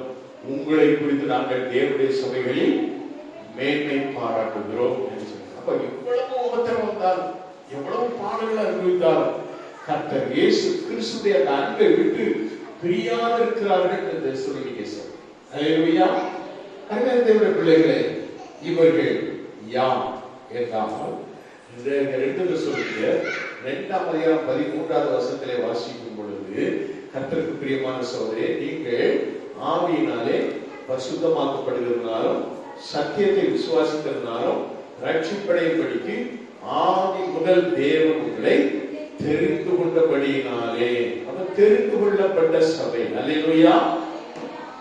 உங்களை குறித்து நாங்கள் தேவனுடைய சபைகளில் மேன்மை பாராட்டுகிறோம் என்று சொன்னார். அப்ப எவ்வளவு உபத்திரவம் வந்தாலும், எவ்வளவு பாடுகள் அனுபவித்தாலும் கர்த்தர் இயேசு கிறிஸ்துடைய அந்த அன்பை விட்டு பிரியாது இருக்கிறார்கள் என்று சொல்லி சொல்றார். அல்லேலூயா. தேவனுடைய பிள்ளைகளே, இவர்கள் யார் என்றால் 2 தெசலோனிக்கேயர் 2:13 வாசிக்கும் பொழுது, கர்த்தருக்கு பிரியமான சகோதரரே, நீங்கள் ஆவியினாலே பரிசுத்தமாக்கப்படுகிறதுனாலும் சத்தியத்தை விசுவாசிக்கிறதுனாலும் ரட்சிப்படையும்படிக்கு ஆதி முதல் தேவன் உங்களை தெரிந்து கொண்டபடியினாலே. அவன் தெரிந்து கொள்ளப்பட்ட சபை. அல்லேலூயா.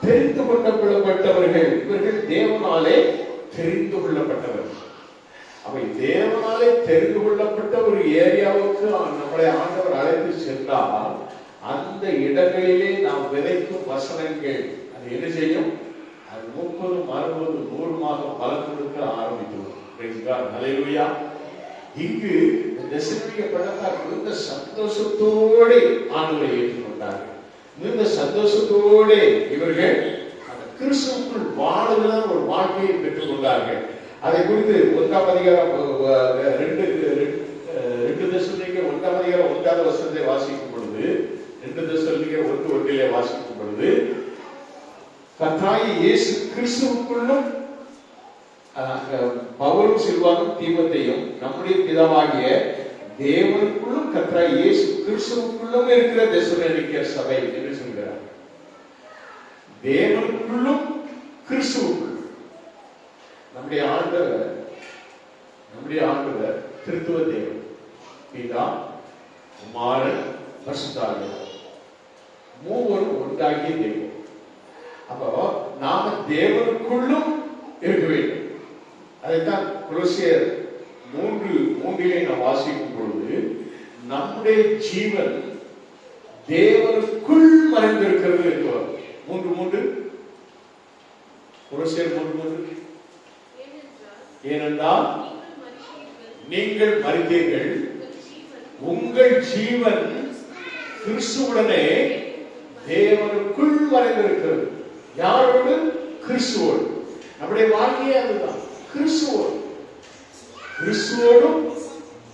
தெரிந்து கொள்ளப்பட்டவர்கள், இவர்கள் தேவனாலே தெரிந்து கொள்ளப்பட்டவர்கள். அவை தேவனாலே தெரிந்து கொள்ளப்பட்ட ஒரு ஏரியாவுக்கு நம்மளை ஆண்டவர் அழைத்து சென்றால், அந்த இடங்களிலே நாம் விதைக்கும் வசனங்கள் அது என்ன செய்யும்? அது 30, 60, 100 பலன் கொடுக்க ஆரம்பித்துள்ளது. அல்லேலூயா. இங்கு தெசலோனிக்க பட்டணத்தார் மிகுந்த சந்தோஷத்தோடு ஆண்டவரை ஏற்றுக்கொண்டார்கள். மிகுந்த சந்தோஷத்தோடு இவர்கள் அந்த கிறிஸ்துவுக்குள் வாழுகிற ஒரு வாழ்க்கையை பெற்றுக் கொண்டார்கள். அதை குறித்து 2 தெசலோனிக்கேயர் 1:1 வாசிக்கும் பொழுது, 2 தெசலோனிக்கேயர் 1:1 வாசிக்கும் பொழுது, கர்த்தராகிய இயேசு கிறிஸ்துவுக்குள்ளும் பவுலும் சில்வானும் தீமோத்தேயும் நம்முடைய பிதாவாகிய தேவனுக்குள்ளும் கர்த்தராகிய இயேசு கிறிஸ்துவுக்குள்ளும் இருக்கிற தெசலோனிக்கேயர் சபை என்று சொல்கிறார். தேவனுக்குள்ளும் கிறிஸ்துவுக்குள்ளும். நம்முடைய ஆண்டவர் திருத்துவ தேவன், பிதா, குமாரன், பரிசுத்தாவியானவர், மூவரும் ஒன்றாகிய தேவன். அப்போ நாம தேவனுக்குள்ளும் இருக்க வேண்டும். அதைத்தான் கொலோசியர் 3:3 நாம் வாசிக்கும் பொழுது, நம்முடைய ஜீவன் தேவனுக்குள் மறைந்திருக்கிறது என்றார். 3:3 கொலோசியர் 3:3. ஏனென்றால் நீங்கள் மரித்தீர்கள், உங்கள் ஜீவன் கிறிஸ்துவுடனே தேவனுக்குள் மறைந்திருக்கிறது. யாரோடு? கிறிஸ்துவோடு. நம்முடைய வாழ்க்கையே அதுதான், கிறிஸ்துவோடும்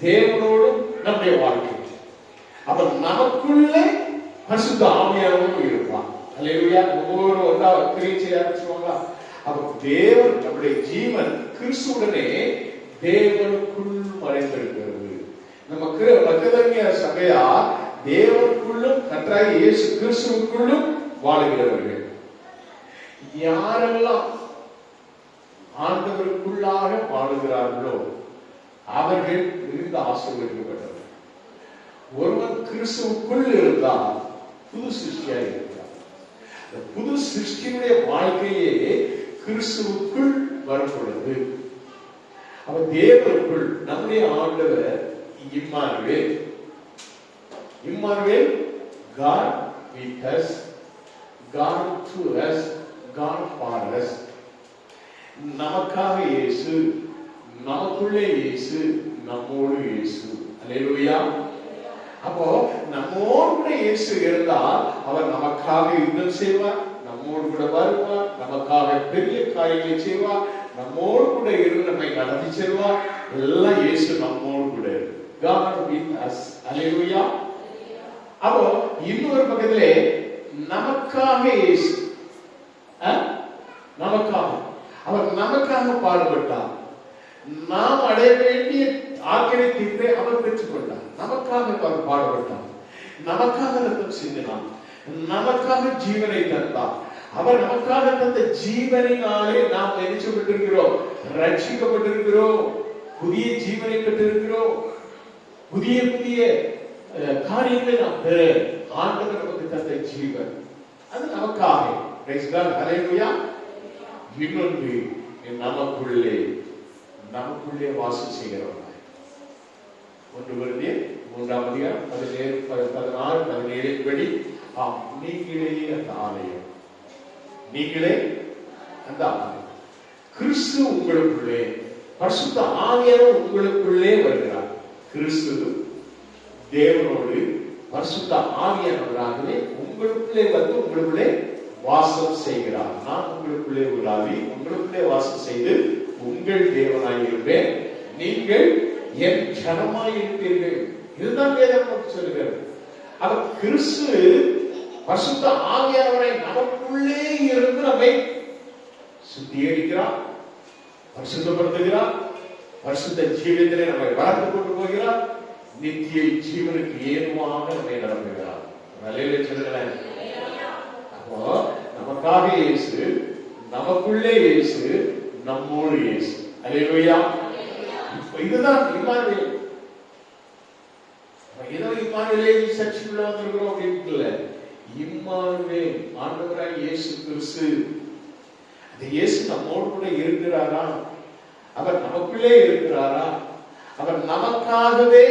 தேவனோடும் நம்முடைய வாழ்க்கை. அப்ப நமக்குள்ளே பரிசுத்த ஆவியானவரும் இருப்பான். அல்லேலூயா. ஒவ்வொரு ஒன்றா கிரியை செய்ய ஆரம்பிச்சுவாங்களா? அப்ப தேவன், நம்முடைய ஜீவன் கிறிஸ்துவுடனே தேவனுக்குள் மறைந்திருக்கிறது. நம்ம மக்கதனிய சபையா தேவனுக்குள்ளும் கர்த்தராகிய இயேசு கிறிஸ்துவுக்குள்ளும் வாழுகிறவர்கள். யாரெல்லாம் ஆண்டவருக்குள்ளாக வாழுகிறார்களோ அவர்கள் மிகுந்த ஆசீர்வதிக்கப்பட்டவர்கள். ஒருவன் கிறிஸ்துவுக்குள் இருந்தால் புது சிருஷ்டியாக இருக்கிறார். புது சிருஷ்டியுடைய வாழ்க்கையே கிறிஸ்துவுக்குள் வரும் பொழுது, அவன் தேவனுக்குள் நம்முடைய ஆண்டவர் Emmanuel, God with us, God through us, God for us. நமக்காக இயேசு, நமக்குள்ளே இயேசு, நம்மோடு இயேசு. அல்லேலூயா. அப்போ நம்மோடு கூட இயேசு இருந்தால் அவர் நமக்காக யுத்தம் செய்வார், நம்மோடு கூட வருவார், நமக்காக பெரிய காரியங்களை செய்வார், நம்மோடு கூட இருந்து நம்மை நடத்தி செல்வார். எல்லாம் இயேசு நம்மோடு கூட God with us. அல்லேலூயா. அப்போ இன்னொரு பக்கத்திலே நமக்காக இயேசு, நமக்காக அவர் நமக்காக பாடுபட்டார். நாம் அடைய வேண்டிய ஆக்கினை தீர்ப்பை அவர் பெற்றுக் கொண்டார். நமக்காக அவர் பாடுபட்டார், நமக்காக ரத்தம் சிந்தினார், நமக்காக ஜீவனை தந்தார். அவர் நமக்காக தந்த ஜீவனினாலே நாம் நினைக்கப்பட்டிருக்கிறோம், ரட்சிக்கப்பட்டிருக்கிறோம், புதிய ஜீவனை பெற்றிருக்கிறோம். புதிய புதிய காரியங்களை நாம் பெற ஆண்டவர் நமக்கு தந்த ஜீவன் அது நமக்காக. ஹல்லேலூயா. இன்னொன்று நமக்குள்ளே வாசம் செய்கிறவர்கள். 1 கொரிந்தியர் 3ஆம் அதிகாரம் 17, 16, 17 படி நீங்களே அந்த ஆலயம், நீங்களே அந்த ஆலயம். கிறிஸ்து உங்களுக்குள்ளே, பரிசுத்த ஆவியானவர் உங்களுக்குள்ளே வருகிறார். கிறிஸ்து தேவனோடு பரிசுத்த ஆவியானவராகவே உங்களுக்குள்ளே வந்து உங்களுக்குள்ளே வாசம் செய்கிறார். நான் உங்களுக்குள்ளே உலாவி உங்களுக்குள்ளே வாசம் செய்து உங்கள் தேவனாய் இருப்பேன், நீங்கள் என் ஜனமாய் இருப்பீர்கள். இதுதான் வேதம் சொல்லுகிறது. அவர் கிறிஸ்து பரிசுத்த ஆவியானவரை நமக்குள்ளே இருந்து நம்மை சுத்திகரிக்கிறார், பரிசுத்தப்படுத்துகிறார், பரிசுத்த ஜீவத்திலே நம்மை வளர்த்து கொண்டு போகிறார், நித்திய ஜீவனுக்கு ஏதுவாக நம்மை நடத்துகிறார். நல்ல சொல்லுங்களேன். அப்போ நமக்காக இயேசு, நமக்குள்ளே இயேசு, நம்மோடு இயேசு. அல்லேலூயா. இதுதான் இம்மானுவேல். ஏதோ இம்மானுவேலே சர்ச்சுக்குள்ள வந்திருக்கிறோம் அப்படின்னு இல்ல. இம்மானுவேல் ஆண்டவராய் இயேசு கிறிஸ்து. அந்த இயேசு நம்மோடு கூட இருக்கிறாரா? அவர் நமக்குள்ளே இருக்கிறாரா? அவர் நமக்காகவே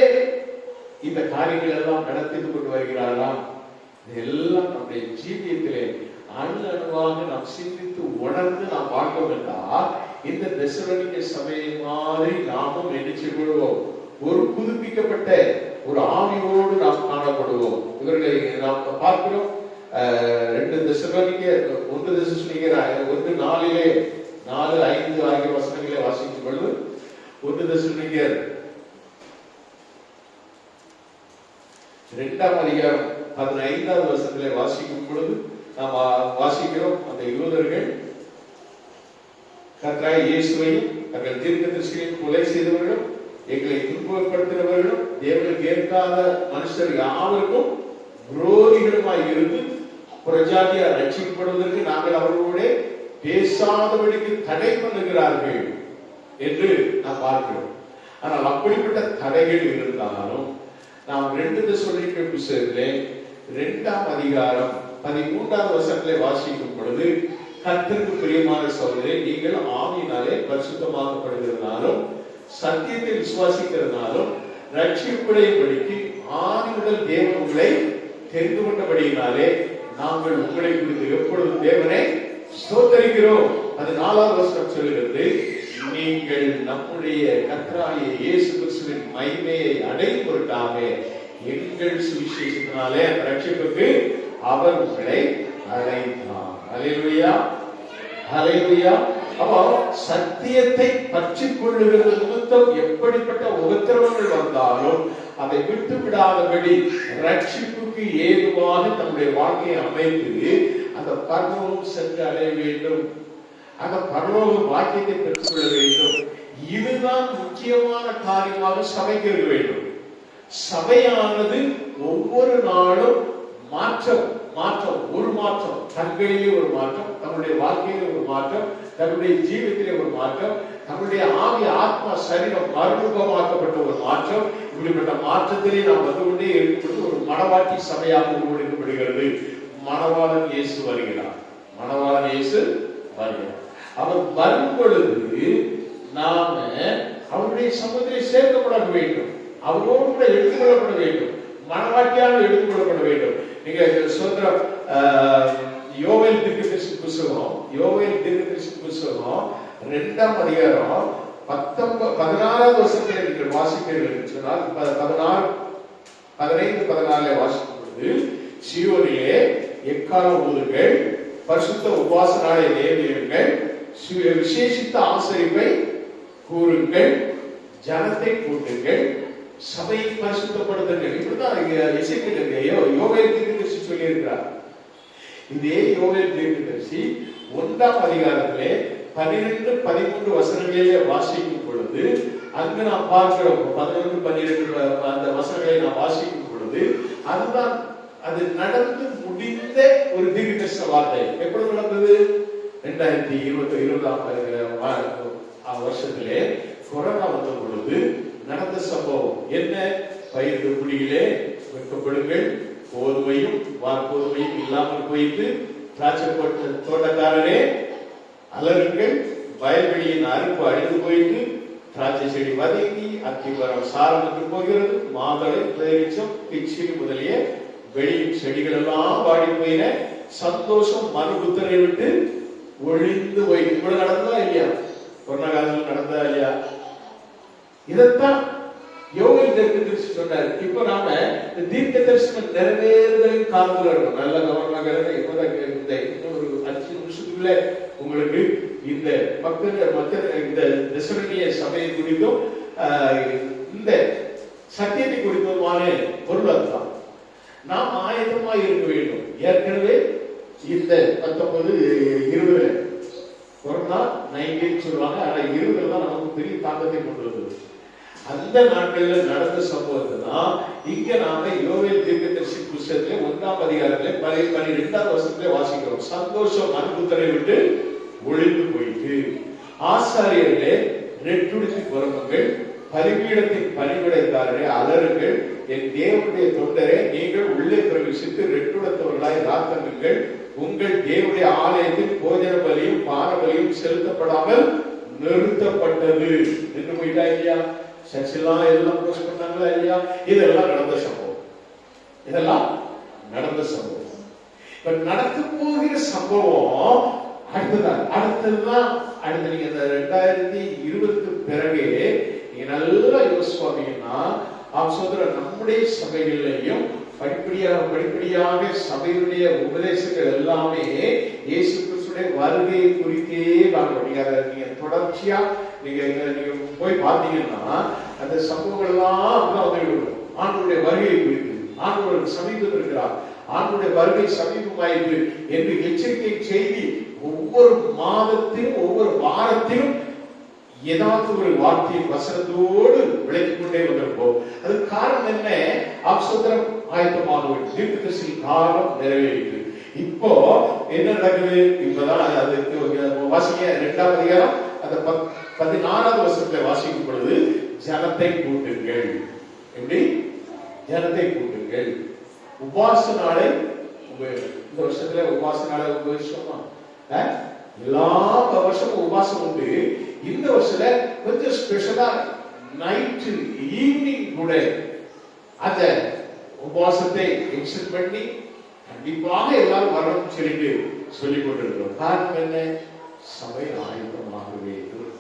இந்த காரியங்கள் எல்லாம் நடத்தி கொண்டு வருகிறாரா? இதெல்லாம் நம்முடைய ஜீவியத்திலே அணு அணுவாக நாம் சிந்தித்து உணர்ந்து நாம் வாழ்ந்தோம் என்றால் இந்த தெசலோனிக்கே சபையை மாதிரி நாமும் நினைச்சு கொள்வோம். ஒரு புதுப்பிக்கப்பட்ட ஒரு ஆவியோடு நாம் காணப்படுவோம். இவர்களை நாம் பார்க்கிறோம். 2 தெசலோனிக்கேயர் 1 தெசலோனிக்கேயர் 1:4, 4, 5 ஆகிய வசனங்களை வாசிக்கும் பொழுது 1 தெசலோனிக்கேயர் 2ஆம் அதிகாரம் 15வது வசனத்திலே வாசிக்கும் பொழுது நாம் வாசிக்கிறோம். அந்த யூதர்கள் கர்த்தராகிய இயேசுவையும் தங்கள் தீர்க்கதரிசிகளையும் கொலை செய்தவர்களும் எங்களை துன்பப்படுத்தினவர்களும் தேவனுக்கு ஏற்காத மனுஷர் யாவருக்கும் விரோதிகளுமாய் இருந்து புறஜாதியார் ரட்சிக்கப்படுவதற்கு நாங்கள் அவர்களோட பேசாதபடிக்கு தடை பண்ணுகிறார்கள் என்று நாம் பார்க்கிறோம். ஆனால் அப்படிப்பட்ட தடைகள் இருந்தாலும் நாம் 2 தெசலோனிக்கே புத்தகத்திலே 2ஆம் அதிகாரம் 13வது வசனத்திலே வாசிக்கும் பொழுது கர்த்தருக்கு பிரியமான சகோதரரே, நீங்கள் ஆவியினாலே பரிசுத்தமாக்கப்படுகிறதுனாலும் சத்தியத்தை விசுவாசிக்கிறதுனாலும் ரட்சிக்கப்படும்படிக்கு ஆதி முதல் தேவன் உங்களை தெரிந்து கொண்டபடியினாலே நாங்கள் உங்களை குறித்து எப்பொழுதும் தேவனை ஸ்தோத்தரிக்கிறோம். அது 4வது வசனம் சொல்கிறது, நீங்கள் நம்முடைய கர்த்தராகிய இயேசு கிறிஸ்துவின் மகிமையை அடையும் பொருட்டாக எங்கள் சுவிசேஷத்தினாலே அந்த ரட்சிப்புக்கு அவர் உங்களை அழைத்தார். அல்லேலூயா, அல்லேலூயா. அப்போ சத்தியத்தை பற்றி கொள்ளுகிறது நிமித்தம் எப்படிப்பட்ட உபத்திரவங்கள் வந்தாலும் அதை விட்டு விடாதபடி ரட்சிப்புக்கு ஏதுவாக தன்னுடைய வாழ்க்கையை அமைத்து அந்த பரலோகம் சென்று அடைய வேண்டும், அந்த பரலோக பாக்கியத்தை பெற்றுக்கொள்ள வேண்டும். இதுதான் முக்கியமான காரியமாக சபைக்கு இருக்க வேண்டும். சபையானது ஒவ்வொரு நாளும் மாற்றம், ஒரு மாற்றம், தங்களிலே ஒரு மாற்றம், தன்னுடைய வாழ்க்கையிலே ஒரு மாற்றம், தன்னுடைய ஜீவியத்திலே ஒரு மாற்றம், தன்னுடைய ஆவி ஆத்மா சரீரம் மறுரூபமாக்கப்பட்ட ஒரு மாற்றம். இப்படிப்பட்ட மாற்றத்திலே நாம் வந்து கொண்டே இருக்கிறது. ஒரு மணவாட்டி சபையாக உருவெடுக்கப்படுகிறது. மணவாளன் இயேசு வருகிறார், மணவாளன் இயேசு வருகிறார். அவர் வரும் பொழுது நாம அவருடைய சமூகத்திலே சேர்க்கப்பட வேண்டும், அவரோடு கூட எடுத்துக்கொள்ளப்பட வேண்டும், மனவாட்டியாக எடுத்துக்கொள்ளப்பட வேண்டும். நீங்க சுதந்திரம் யோவேல் தீர்க்கதரிசி புத்தகம் 2ஆம் அதிகாரம் 16வது வருஷத்தில் நீங்கள் வாசிப்பீர்கள் என்று சொன்னால் 15-14 வாசிக்கும் பொழுது, சீயோனிலே எக்காலம் ஊதுங்கள், பரிசுத்த உபவாச நாளை நியமியுங்கள், விசேஷித்த ஆசரிப்பை கூறுங்கள், ஜனத்தை கூட்டுங்கள், சபையை பரிசுத்தப்படுத்துங்கள். இப்படிதான் எசேக்கியேல் யோவேல் தீர்க்கதரிசி சொல்லி இருக்கிறார். இதே யோவேல் தீர்க்கதரிசி 1ஆம் அதிகாரத்திலே 12-13 வசனங்களிலே வாசிக்கும் பொழுது, அங்கு நாம் பார்க்கிறோம் 11-12 அந்த வசனங்களை நாம் வாசிக்கும் பொழுது, அதுதான் அது நடந்து முடிந்த ஒரு தீர்க்கதரிசன வார்த்தை. எப்பொழுது நடந்தது? 2020 வருஷத்திலே கொரோனா வந்த பொழுது நடந்த சம்பவம் என்ன? பயிர் குடியிலே வைக்கப்படுங்கள், கோதுமையும் வார்கோதுமையும் இல்லாமல் போயிட்டு, திராட்சை தோட்டக்காரரே அலருங்கள், வயல்வெளியின் அறுப்பு அழிந்து போயிட்டு, திராட்சை செடி வதங்கி அத்திமரம் சாரம் என்று போகிறது, மாதளை பேரிச்சம் கிச்சிலி முதலிய வெளி செடிகள் எல்லாம் வாடி போயின, சந்தோஷம் மனுபுத்தரை விட்டு ஒழிந்து போய். இவ்வளவு நடந்ததா இல்லையா? கொரோனா காலத்தில் நடந்ததா இல்லையா? இதைத்தான் யோவேல் தீர்க்கதரிசி சொன்னார். இப்ப நாம இந்த தீர்க்க தரிசனம் நிறைவேறுதலின் காலத்துல இருக்கோம். நல்ல கவனமாக இந்த இன்னொரு 5 நிமிஷத்துக்குள்ள உங்களுக்கு இந்த மக்கள் இந்த தெசலோனிய சபையை குறித்தும் இந்த சத்தியத்தை குறித்துமான பொருள் அதுதான். நாம் ஆயத்தமாக இருக்க வேண்டும். ஏற்கனவே இந்த 19-20 கொரோனா 19 சொல்லுவாங்க. ஆனா 20 தான் நமக்கு பெரிய தாக்கத்தை கொண்டு வந்தது. அந்த நாட்கள்ல நடந்த சம்பவத்தை தான் இங்க நாம யோவேல் தீர்க்கதரிசி புத்தகத்திலே 1ஆம் அதிகாரத்திலே 12வது வசனத்திலே வாசிக்கிறோம். சந்தோஷம் மனுபுத்தரை விட்டு ஒழிந்து போயிட்டு, ஆசாரியர்களே ரெட்டுடுத்தி புறம்புங்கள், பலிபீடத்தின் பணிவிடைக்காரரே அலறுங்கள், என் தேவனுடைய தொண்டரே நீங்கள் உள்ளே பிரவேசித்து ரெட்டுடத்தவர்களாய் ராத்தங்குங்கள், உங்கள் தேவனுடைய ஆலயத்தில் போஜன பலியும் பான பலியும் செலுத்தப்படாமல் நிறுத்தப்பட்டது என்று போயிட்டா இல்லையா? சர்ச்செல்லாம் எல்லாம் போஸ்ட் பண்ணாங்களா இல்லையா? இதெல்லாம் நடந்த சம்பவம். இதெல்லாம் நடந்த சம்பவம். இப்ப நடக்க போகிற சம்பவம் அடுத்ததுதான் நீங்க இந்த 2020 பிறகு நீங்க நல்லா யோசிப்பாங்கன்னா, நம்முடைய சபைகளிலையும் படிப்படியாக சபையுடைய உபதேசங்கள் எல்லாமே இயேசு கிறிஸ்துவின் வருகையை குறித்தே காணும். நீங்க தொடர்ச்சியா நீங்க போய் பார்த்தீங்கன்னா அந்த சம்பவங்கள் எல்லாம் ஆண்டவருடைய வருகையை குறித்து, ஆண்டவர் சமீபத்தில் இருக்கிறார், ஆண்டவருடைய வருகை சமீபமாயிற்று என்று எச்சரிக்கை செய்தி ஒவ்வொரு மாதத்திலும் ஒவ்வொரு வாரத்திலும் ஏதாவது ஒரு வார்த்தை வசனத்தோடு விளக்கிக் கொண்டே வந்திருப்போம். அது காரணம் என்ன? அப்சத்திரம் ஆயத்தமாக தீர்க்கதரிசி காலம் நிறைவேறிட்டு இப்போ என்ன நடக்குது? இப்பதான் அது வாசிக்க 2ஆம் அதிகாரம் அந்த 16வது வசனத்தை வாசிக்கும் பொழுது, ஜனத்தை கூட்டுங்கள். எப்படி? ஜனத்தை கூட்டுங்கள். உபாச நாளை இந்த வருஷத்துல உபாச நாளை உபயோகிச்சோமா? எல்லா வருஷமும் உபாசம் உண்டு. இந்த வருஷத்துல கொஞ்சம் ஸ்பெஷலா நைட்டு ஈவினிங் கூட அந்த உபாசத்தை எக்ஸ்டெண்ட் பண்ணி கண்டிப்பாக எல்லாரும் வரணும் சொல்லிட்டு சொல்லிக் கொண்டிருக்கிறோம். காரணம் என்ன? சபை ஆயத்தமாக வேண்டும்,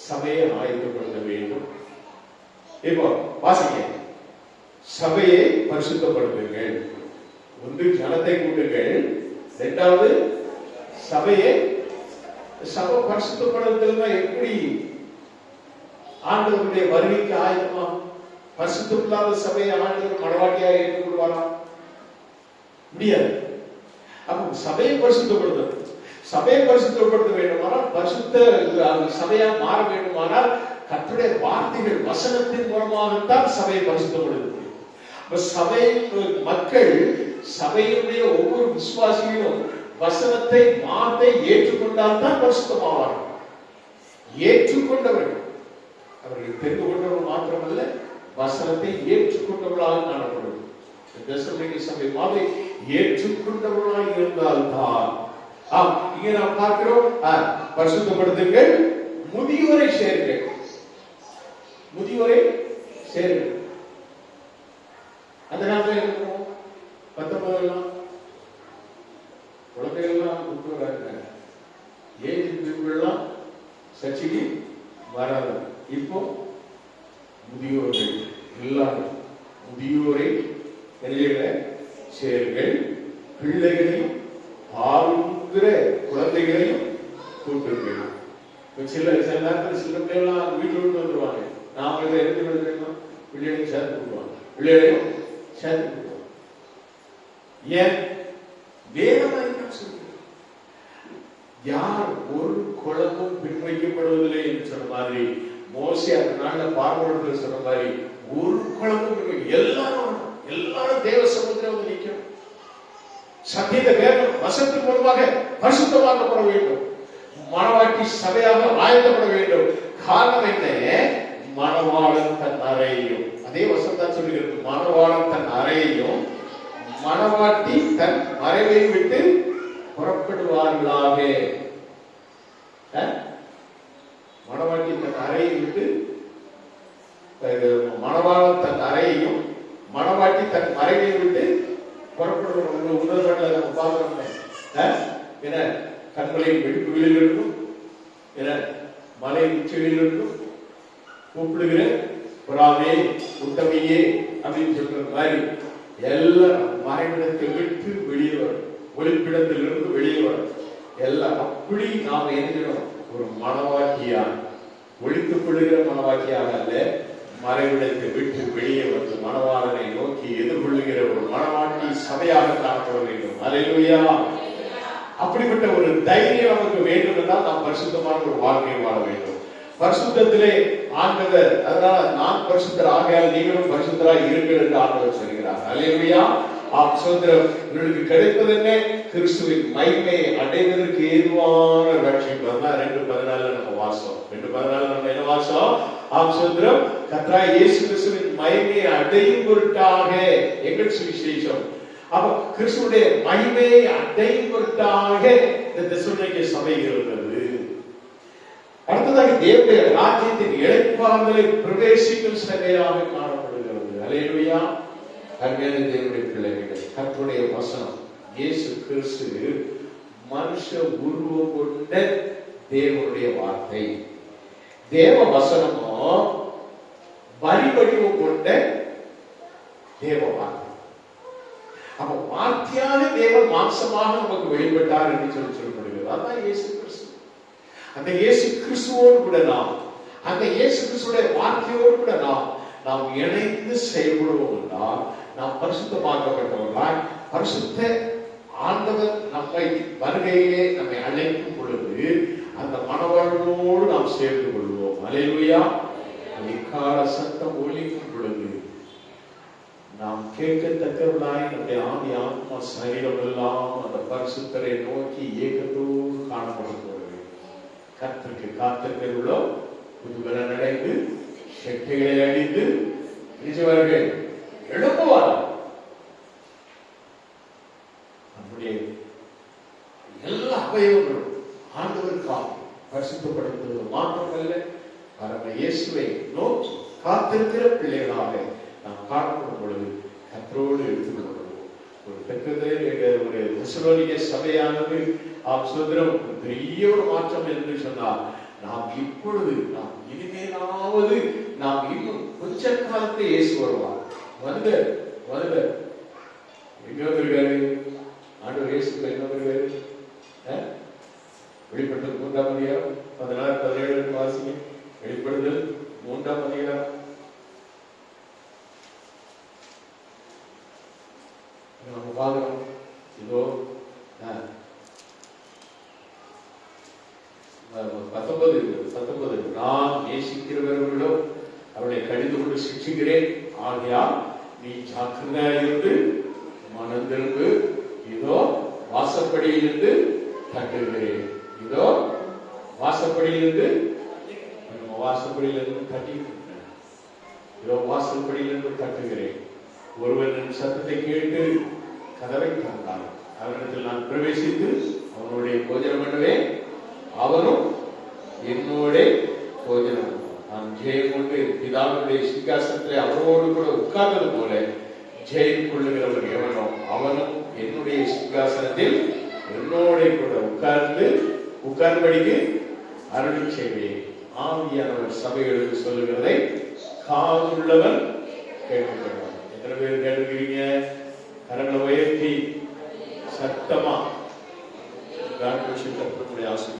சபையை ஆயத்தப்படுத்த வேண்டும். இப்போ வாசிங்க, சபையை பரிசுத்தப்படுத்துங்கள். ஒன்று ஜனத்தை கூட்டுங்கள், 2வது சபையை பரிசுத்தப்படுத்துறதுனா எப்படி? ஆண்டவருடைய வருகைக்கு ஆயத்தமா? பரிசுத்தம் இல்லாத சபையை ஆண்டவர் மனவாட்டியாக ஏற்றுக்கொள்வாரா? முடியாது. அப்ப சபையை பரிசுத்தப்படுத்த வேண்டுமானால், பரிசுத்த சபையா மாற வேண்டுமானால் கர்த்தருடைய வார்த்தைகள் வசனத்தின் மூலமாகத்தான் சபையை பரிசுத்தப்படுத்த முடியும். சபை மக்கள், சபையினுடைய ஒவ்வொரு விசுவாசிகளும் வசனத்தை வார்த்தை ஏற்றுக்கொண்டால் தான் பரிசுத்தமாவார்கள். ஏற்றுக்கொண்டவர்கள், அவர்கள் தெரிந்து கொண்டவர்கள் மாத்திரமல்ல, வசனத்தை ஏற்றுக்கொண்டவர்களாக காணப்படும். தெசலோனிக்கே சபை மாதிரி ஏற்றுக்கொண்டவர்களாக இருந்தால்தான். இங்கே நாம் பார்க்கிறோம், பரிசுத்தப்படுத்துங்கள், முதியோரை சேருங்கள். முதியோரை சேருங்கள். அந்த நேரத்தில் இருக்கும் 19 குழந்தைகள்லாம் கூப்பிட்டு வராங்க. ஏஜ் பீப்புள்லாம் சர்ச்சைக்கு வராது. இப்போ முதியோர்கள் எல்லாரும் முதியோரை சேர்கள், பிள்ளைகளையும் பாலுங்கிற குழந்தைகளையும் கூட்டுங்கள். சில நேரத்தில் சில பிள்ளைகள்லாம் வீட்டில் விட்டு வந்துருவாங்க. நாம இருந்து விடுறோம், பிள்ளைகளையும் சேர்த்து கூட்டுவாங்க, பிள்ளைகளையும் சேர்த்து கூட்டுவாங்க. ஏன் வேதமாய் சொல்லுங்க, யார் ஒரு குளமும் பின்வைக்கப்படுவதில்லை என்று சொன்ன மாதிரி, மோசே அந்த நாள்ல பார்வோடு சொன்ன மாதிரி ஒரு குளமும் எல்லாரும் தேவ சமுத்திரம் வந்து நிற்கும். சத்தியத்தை வேதம் வசனத்தின் மூலமாக பரிசுத்தமாக்கப்பட வேண்டும். மணவாட்டி சபையாக ஆயத்தப்பட வேண்டும். காரணம் என்ன? மணவாளன் தன் அறையையும், அதே வசனம் தான் சொல்லுகிறது, மணவாளன் தன் அறையையும் மணவாட்டி தன் மறைவை விட்டு புறப்படுவார்களாக. மணவாட்டி தன் அறையை விட்டு, மணவாளன் தன் அறையையும் மணவாட்டி தன் மறைவை விட்டு புறப்படுவார்கள். உணர்வுகளை நம்ம பார்க்கிறோம். என கண்களின் வெடிப்புகளில் இருந்தும், என மலை உச்சிகளில் இருந்தும் கூப்பிடுகிற புறாமே உத்தமையே அப்படின்னு சொல்ற மாதிரி எல்லாம் மறைவிடத்தை விட்டு வெளியே வரும், ஒளிப்பிடத்திலிருந்து வெளியே வரும். எல்லாம் அப்படி நாம எண்ணினோம், ஒரு மனவாக்கியா ஒழித்துக் கொள்ளுகிற மனவாக்கியாக அல்ல, மறைவிடத்தை விட்டு வெளியே வந்து மணவாளனை நோக்கி எதிர்கொள்ளுகிற ஒரு மணவாட்டி சபையாக காணப்பட வேண்டும். அல்லேலூயா! அப்படிப்பட்ட ஒரு தைரியம் நமக்கு வேண்டும் என்றால் நாம் பரிசுத்தமான ஒரு வாழ்க்கையை வாழ வேண்டும். பரிசுத்தத்திலே ஆண்டவர், அதனால நான் பரிசுத்தர் ஆகையால் நீங்களும் பரிசுத்தராய் இருங்கள் என்று ஆண்டவர் சொல்கிறார். அல்லேலூயா! சோதரம் இவர்களுக்கு கிடைப்பது என்ன? கிறிஸ்துவின் மகிமையை அடைவதற்கு ஏதுவான ரட்சிப்பு. 2:14 நம்ம வாசம். 2:14 நம்ம என்ன வாசம்? சோதரம் கர்த்தராகிய இயேசு கிறிஸ்துவின் மகிமையை அடையும் பொருட்டாக எங்கள் சுவிசேஷம். அப்ப கிறிஸ்துவுடைய மகிமையை அடையும் பொருட்டாக இந்த தெசலோனிக்கே சபை இருந்தது. அடுத்ததாக தேவனுடைய ராஜ்யத்தின் இளைப்பாறுதலை பிரவேசிக்கும் சபையாக காணப்படுகிறது. அல்லேலூயா! அருமையான தேவனுடைய பிள்ளைகளே, கர்த்தருடைய வசனம் இயேசு கிறிஸ்து மனுஷ உருவம் கொண்ட தேவனுடைய வார்த்தை. தேவ வசனமோ வரி வடிவம் கொண்ட தேவ வார்த்தை. அப்ப வார்த்தையாக தேவன் மாம்சமாக நமக்கு வெளிப்பட்டார் என்று சொல்லப்படுகிறது. அதான் இயேசு கிறிஸ்து. அந்த இயேசு கிறிஸ்துவோடு கூட நாம், அந்த இயேசு கிறிஸ்துடைய வார்த்தையோடு கூட நாம் இணைந்து செயல்படுவோம் என்றால் நாம் பரிசுத்தமாக்கப்பட்டவர்களாய், பரிசுத்த ஆண்டவர் நம்மை வருகையிலே நம்மை அழைக்கும் பொழுது அந்த மனவாழ்வோடு நாம் சேர்ந்து கொள்வோம். அல்லேலூயா! இக்கால சத்தம் ஒலிக்கும் பொழுது நாம் கேட்கத்தக்கவர்களாய் நம்முடைய ஆவி ஆத்மா சரீரம் எல்லாம் அந்த பரிசுத்தரை நோக்கி ஏக்கத்தோடு காணப்படுகிறது. கர்த்தருக்கு காத்திருக்கிறவர்களோ புதுபலன் அடைந்து சக்திகளை அடித்து நிஜவர்கள் எழுப்புவார்கள். நம்முடைய எல்லா அவயவங்களும் ஆண்டவருக்காக பரிசுத்தப்படுத்துவது மாத்திரமல்ல, பரம இயேசுவை நோக்கி காத்திருக்கிற பிள்ளைகளாக நாம் காணப்படும் பொழுது கர்த்தரோடு எடுத்துக்கொள்வோம். ஒரு ஒரு தெசலோனிக்கே சபையானது சுதந்திரம் பெரிய ஒரு மாற்றம் என்று சொன்னால், நாம் இப்பொழுது நாம் இனிமேலாவது நாம் இன்னும் கொஞ்ச காலத்தை இயேசு வருவார். வந்து எங்க வந்திருக்காரு ஆண்டவர் இயேசு? எங்க வந்திருக்காரு? வெளிப்படுத்தல் 3ஆம் அதிகாரம் 16-17 வாசிங்க. வெளிப்படுதல் 3ஆம் அதிகாரம். நம்ம பார்க்கிறோம். இதோ 19 நான் நேசிக்கிறவர்களோ அவர்களை கடிந்து கொண்டு சிக்ஷிக்கிறேன், ஆகையால் நீ ஜாக்கிரதையாயிருந்து மனம் திரும்பு. இதோ வாசப்படியிலிருந்து தட்டுகிறேன். இதோ வாசப்படியிலிருந்து தட்டி, இதோ வாசல்படியிலிருந்து தட்டுகிறேன். ஒருவன் என் சத்தத்தை கேட்டு கதவை திறந்தான், அவரிடத்தில் நான் பிரவேசித்து அவனுடைய போஜனம் பண்ணுவேன், அவனும் என்னோட போஜனம். நான் ஜெயம் கொண்டு பிதாவுடைய சிங்காசனத்திலே அவரோடு கூட உட்கார்ந்தது போல ஜெயம் கொள்ளுகிறவன் எவனோ அவனும் என்னுடைய சிங்காசனத்தில் என்னோட கூட உட்கார்ந்தபடிக்கு அருள் செய்வேன். ஆவியானவர் சபைகளுக்கு சொல்லுகிறதை காதுள்ளவன் கேட்டுக்கொள்வான். எத்தனை பேர் கேட்டுக்கிறீங்க? கரங்களை உயர்த்தி சத்தமா. God bless you.